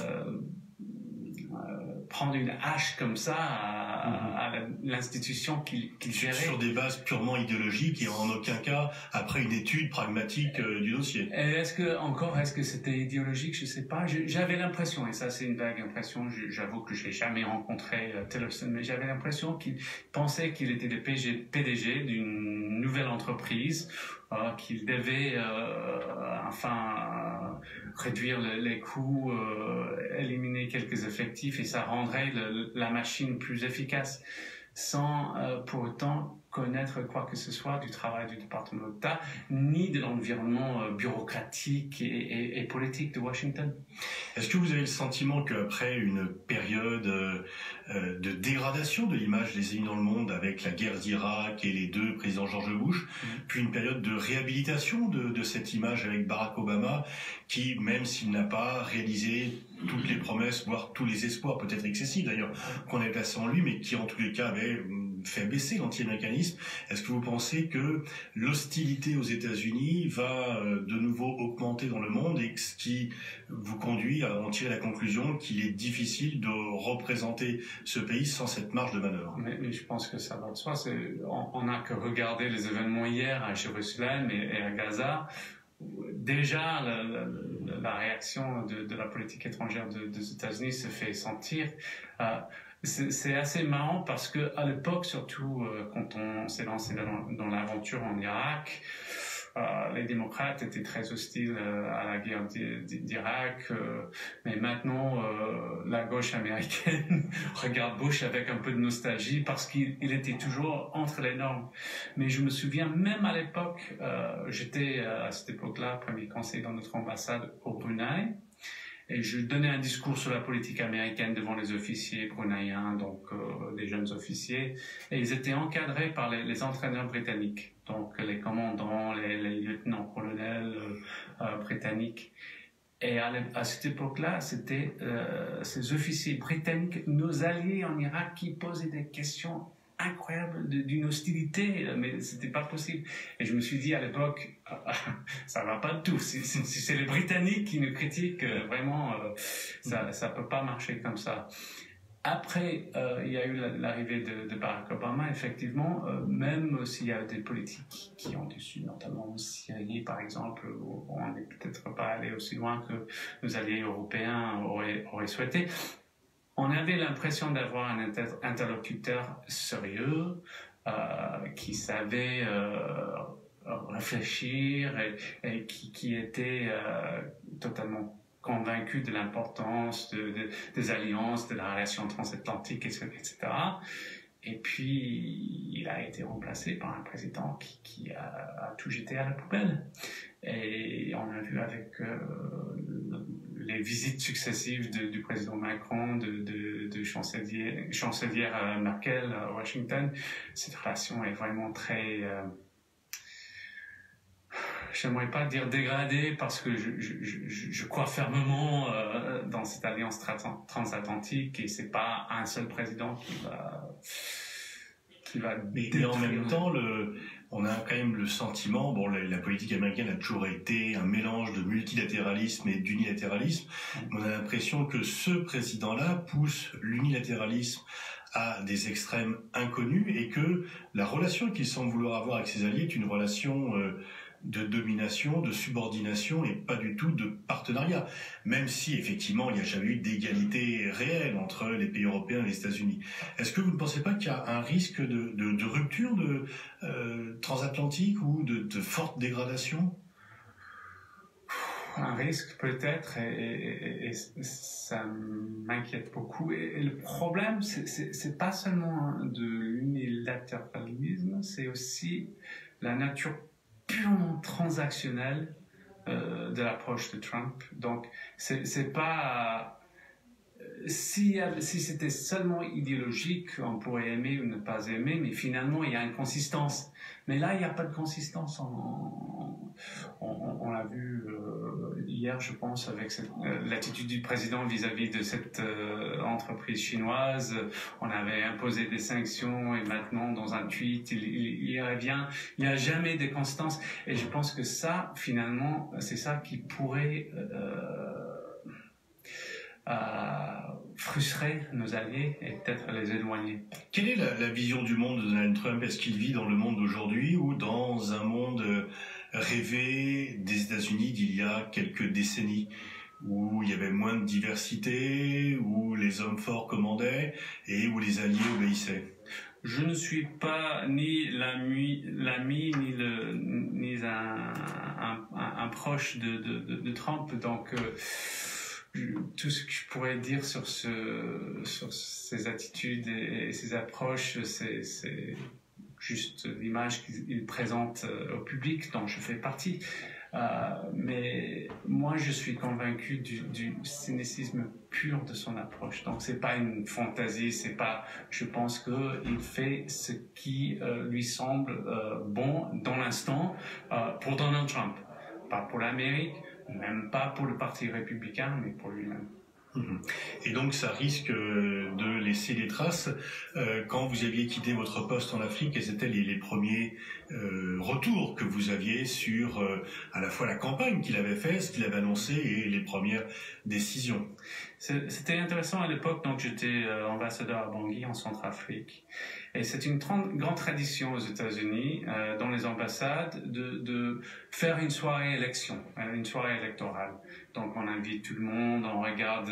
prendre une hache comme ça à l'institution qu'il gérait. Sur des bases purement idéologiques et en aucun cas après une étude pragmatique du dossier. Est-ce que c'était idéologique? Je sais pas. J'avais l'impression, et ça c'est une vague impression, j'avoue que je n'ai jamais rencontré Tillerson, mais j'avais l'impression qu'il pensait qu'il était le PDG d'une nouvelle entreprise, qu'il devait réduire les coûts, éliminer quelques effectifs, et ça rendrait la machine plus efficace, sans pour autant connaître quoi que ce soit du travail du département d'État, ni de l'environnement bureaucratique et politique de Washington. Est-ce que vous avez le sentiment qu'après une période de dégradation de l'image des États-Unis dans le monde avec la guerre d'Irak et les deux présidents George Bush, puis une période de réhabilitation de cette image avec Barack Obama, qui, même s'il n'a pas réalisé toutes les promesses, voire tous les espoirs, peut-être excessifs d'ailleurs, qu'on avait placés en lui, mais qui en tous les cas avait fait baisser l'anti-américanisme, est-ce que vous pensez que l'hostilité aux États-Unis va de nouveau augmenter dans le monde, et ce qui vous conduit à en tirer la conclusion qu'il est difficile de représenter ce pays sans cette marge de manœuvre? Mais je pense que ça va de soi. On n'a que regarder les événements hier à Jérusalem et à Gaza. Déjà, la réaction de la politique étrangère des États-Unis se fait sentir. C'est assez marrant parce que à l'époque, surtout quand on s'est lancé dans l'aventure en Irak, les démocrates étaient très hostiles à la guerre d'Irak, mais maintenant la gauche américaine regarde Bush avec un peu de nostalgie parce qu'il était toujours entre les normes. Mais je me souviens, même à l'époque, j'étais à cette époque-là premier conseiller dans notre ambassade au Brunei, et je donnais un discours sur la politique américaine devant les officiers bruneiens, donc des jeunes officiers, et ils étaient encadrés par les entraîneurs britanniques, donc les commandants, les lieutenants-colonels britanniques. Et à cette époque-là, c'était ces officiers britanniques, nos alliés en Irak, qui posaient des questions incroyables d'une hostilité, mais c'était pas possible. Et je me suis dit à l'époque, ça va pas du tout. Si c'est les Britanniques qui nous critiquent, vraiment, ça peut pas marcher comme ça. Après, il y a eu l'arrivée de Barack Obama, effectivement, même s'il y a des politiques qui ont déçu, notamment en Syrie, par exemple, où on n'est peut-être pas allé aussi loin que nos alliés européens auraient souhaité. On avait l'impression d'avoir un interlocuteur sérieux, qui savait réfléchir et qui était totalement convaincu de l'importance des alliances, de la relation transatlantique, etc. Et puis, il a été remplacé par un président qui a tout jeté à la poubelle. Et on a vu avec les visites successives du président Macron, de chancelière Merkel à Washington, cette relation est vraiment très... j'aimerais pas dire dégradée, parce que je crois fermement dans cette alliance transatlantique, et c'est pas un seul président qui va mais en même temps, on a quand même le sentiment, bon, la politique américaine a toujours été un mélange de multilatéralisme et d'unilatéralisme. On a l'impression que ce président-là pousse l'unilatéralisme à des extrêmes inconnus, et que la relation qu'il semble vouloir avoir avec ses alliés est une relation de domination, de subordination, et pas du tout de partenariat. Même si, effectivement, il n'y a jamais eu d'égalité réelle entre les pays européens et les États-Unis. Est-ce que vous ne pensez pas qu'il y a un risque de rupture transatlantique, ou de forte dégradation? Un risque peut-être, et ça m'inquiète beaucoup. Et le problème, c'est pas seulement de l'unilatéralisme, c'est aussi la nature purement transactionnelle de l'approche de Trump. Donc, c'est pas... Si c'était seulement idéologique, on pourrait aimer ou ne pas aimer, mais finalement, il y a une consistance. Mais là, il n'y a pas de consistance. On l'a vu hier, je pense, avec l'attitude du président vis-à-vis de cette entreprise chinoise. On avait imposé des sanctions, et maintenant, dans un tweet, il revient. Il n'y a jamais de constance. Et je pense que ça, finalement, c'est ça qui pourrait... frustrer nos alliés et peut-être les éloigner. Quelle est la vision du monde de Donald Trump? Est-ce qu'il vit dans le monde d'aujourd'hui, ou dans un monde rêvé des États-Unis d'il y a quelques décennies, où il y avait moins de diversité, où les hommes forts commandaient et où les alliés obéissaient? Je ne suis pas ni l'ami ni un proche de Trump, donc tout ce que je pourrais dire sur ses attitudes et ses approches, c'est juste l'image qu'il présente au public, dont je fais partie. Mais moi, je suis convaincu du cynicisme pur de son approche. Donc, c'est pas une fantaisie, c'est pas... Je pense qu'il fait ce qui lui semble bon dans l'instant pour Donald Trump, pas pour l'Amérique, même pas pour le Parti républicain, mais pour lui-même. Et donc ça risque de laisser des traces. Quand vous aviez quitté votre poste en Afrique, quels étaient les premiers retours que vous aviez sur à la fois la campagne qu'il avait faite, ce qu'il avait annoncé, et les premières décisions? C'était intéressant à l'époque. Donc j'étais ambassadeur à Bangui en Centrafrique, et c'est une grande tradition aux États-Unis, dans les ambassades, de faire une soirée élection, une soirée électorale. Donc on invite tout le monde, on regarde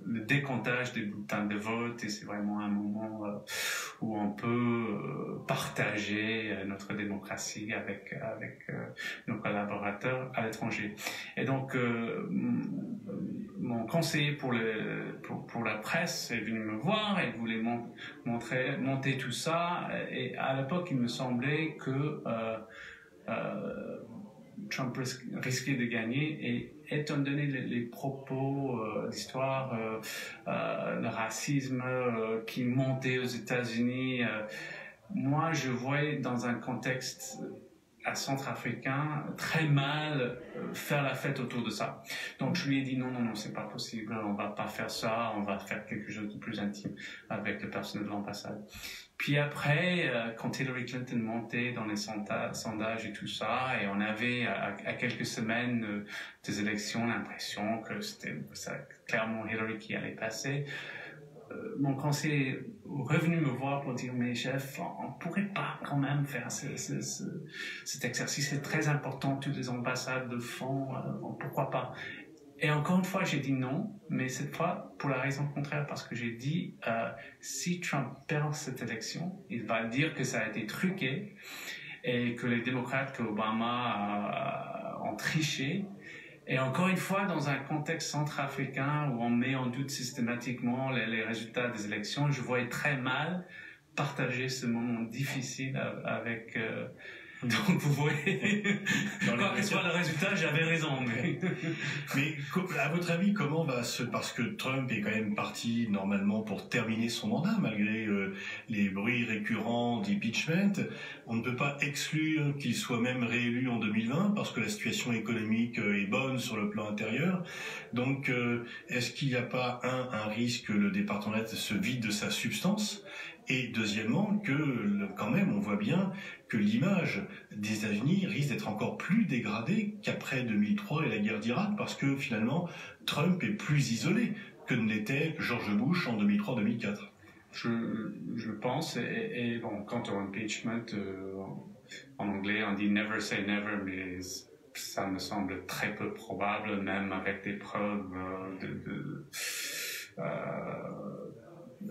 le décomptage des bulletins de vote, et c'est vraiment un moment où on peut partager notre démocratie avec nos collaborateurs à l'étranger. Et donc, mon conseiller pour la presse est venu me voir et voulait monter tout ça. Et à l'époque, il me semblait que Trump risquait de gagner, et étant donné les propos d'histoire, le racisme qui montait aux États-Unis, moi je voyais dans un contexte centrafricain très mal faire la fête autour de ça. Donc je lui ai dit non, c'est pas possible, on va pas faire ça, on va faire quelque chose de plus intime avec le personnel de l'ambassade. Puis après, quand Hillary Clinton montait dans les sondages et tout ça, et on avait à quelques semaines des élections l'impression que c'était clairement Hillary qui allait passer, mon conseiller est revenu me voir pour dire mais chef, on pourrait pas quand même faire cet exercice, c'est très important, toutes les ambassades le font, pourquoi pas? Et encore une fois, j'ai dit non, mais cette fois pour la raison contraire, parce que j'ai dit si Trump perd cette élection, il va dire que ça a été truqué et que les démocrates, que Obama ont triché. Et encore une fois, dans un contexte centrafricain où on met en doute systématiquement les résultats des élections, je voyais très mal partager ce moment difficile avec... Donc vous voyez, quoi que soit le résultat, j'avais raison. Mais à votre avis, comment va parce que Trump est quand même parti normalement pour terminer son mandat, malgré les bruits récurrents d'impeachment, on ne peut pas exclure qu'il soit même réélu en 2020, parce que la situation économique est bonne sur le plan intérieur. Donc est-ce qu'il n'y a pas un risque que le département d'État se vide de sa substance? Et deuxièmement, que quand même, on voit bien que l'image des États-Unis risque d'être encore plus dégradée qu'après 2003 et la guerre d'Irak, parce que finalement, Trump est plus isolé que ne l'était George Bush en 2003-2004. Je pense, et bon, quant au impeachment, en anglais, on dit never say never, mais ça me semble très peu probable, même avec des preuves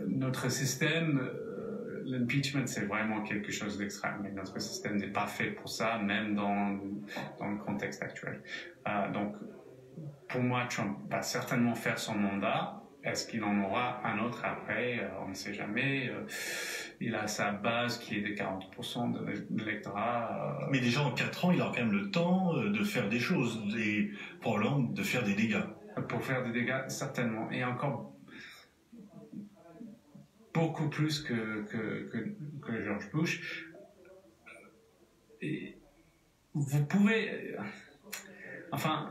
notre système, l'impeachment, c'est vraiment quelque chose d'extrême. Mais notre système n'est pas fait pour ça, même dans le contexte actuel. Donc, pour moi, Trump va certainement faire son mandat. Est-ce qu'il en aura un autre après? On ne sait jamais. Il a sa base qui est de 40% de l'électorat. Mais déjà en 4 ans, il aura quand même le temps de faire des choses, et probablement de faire des dégâts. Pour faire des dégâts, certainement. Et encore beaucoup plus que George Bush. Et vous pouvez... Enfin,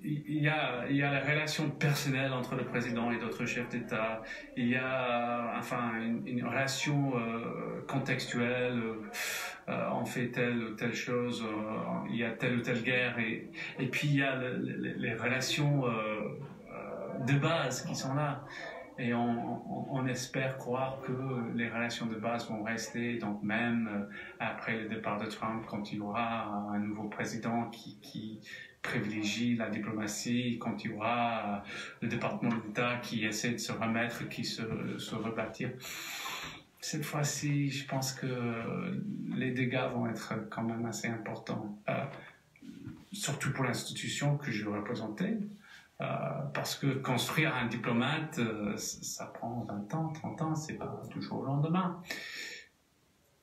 il y a la relation personnelle entre le président et d'autres chefs d'État. Il y a une relation contextuelle. On fait telle ou telle chose, il y a telle ou telle guerre. Et puis il y a les relations de base qui sont là. Et on espère croire que les relations de base vont rester. Donc même après le départ de Trump, quand il y aura un nouveau président qui privilégie la diplomatie, quand il y aura le département d'État qui essaie de se remettre, qui se rebâtir, cette fois-ci, je pense que les dégâts vont être quand même assez importants, surtout pour l'institution que je représentais. Parce que construire un diplomate, ça prend 20 ans, 30 ans, c'est pas toujours au lendemain.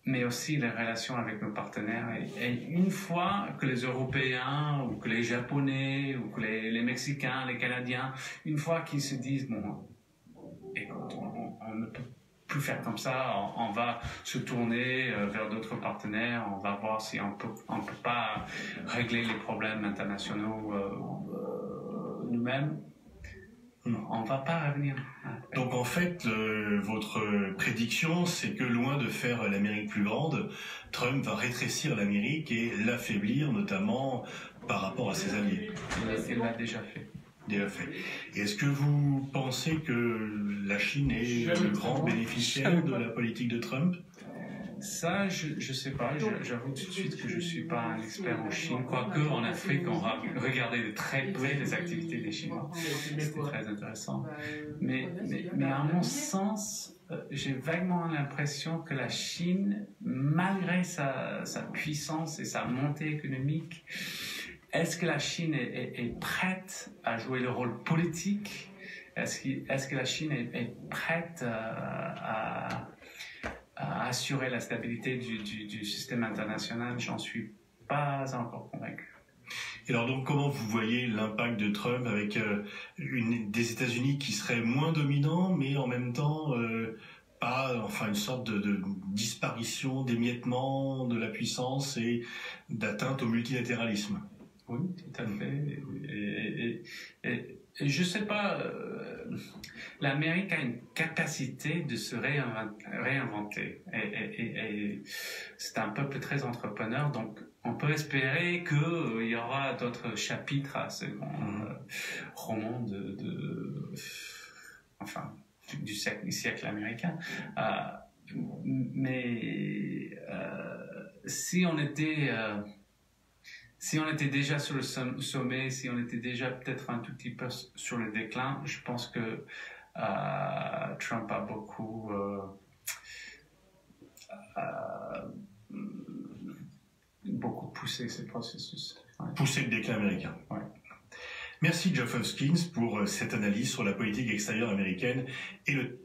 Mais aussi les relations avec nos partenaires. Et une fois que les Européens, ou que les Japonais, ou que les Mexicains, les Canadiens, une fois qu'ils se disent, bon, écoute, on ne peut plus faire comme ça, on va se tourner vers d'autres partenaires, on va voir si on peut pas régler les problèmes internationaux nous-mêmes, on ne va pas revenir. Donc en fait, votre prédiction, c'est que loin de faire l'Amérique plus grande, Trump va rétrécir l'Amérique et l'affaiblir, notamment par rapport à ses alliés. Il l'a déjà fait. Déjà fait. Et est-ce que vous pensez que la Chine est le grand bénéficiaire de la politique de Trump? Ça, je sais pas. J'avoue tout de suite que je suis pas un expert en Chine. Quoique, en Afrique, on va regarder de très près les activités des Chinois. C'était très intéressant. Mais à mon sens, j'ai vaguement l'impression que la Chine, malgré sa puissance et sa montée économique, est-ce que la Chine est prête à jouer le rôle politique? Est-ce que la Chine est prête à assurer la stabilité du système international? J'en suis pas encore convaincu. Et alors donc comment vous voyez l'impact de Trump avec des États-Unis qui seraient moins dominants, mais en même temps une sorte de disparition, d'émiettement de la puissance et d'atteinte au multilatéralisme? Oui, tout à fait. Et je ne sais pas, l'Amérique a une capacité de se réinventer. Et c'est un peuple très entrepreneur, donc on peut espérer qu'il y aura d'autres chapitres à ce roman du siècle américain. Mais si on était déjà sur le sommet, si on était déjà peut-être un tout petit peu sur le déclin, je pense que Trump a beaucoup poussé ce processus. Ouais. Poussé le déclin américain. Ouais. Merci Geoff Hawkins pour cette analyse sur la politique extérieure américaine et le...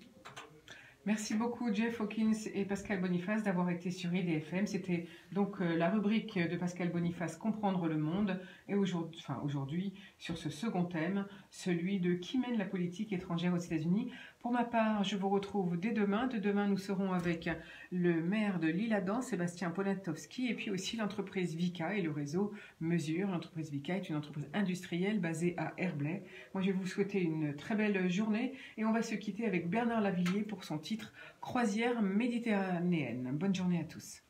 Merci beaucoup Jeff Hawkins et Pascal Boniface d'avoir été sur IDFM. C'était donc la rubrique de Pascal Boniface Comprendre le monde et aujourd'hui sur ce second thème, celui de qui mène la politique étrangère aux États-Unis. Pour ma part, je vous retrouve dès demain. De demain, nous serons avec le maire de l'Isle-Adam, Sébastien Poniatowski, et puis aussi l'entreprise Vika et le réseau Mesure. L'entreprise Vika est une entreprise industrielle basée à Herblay. Moi, je vais vous souhaiter une très belle journée et on va se quitter avec Bernard Lavilliers pour son titre Croisière méditerranéenne. Bonne journée à tous.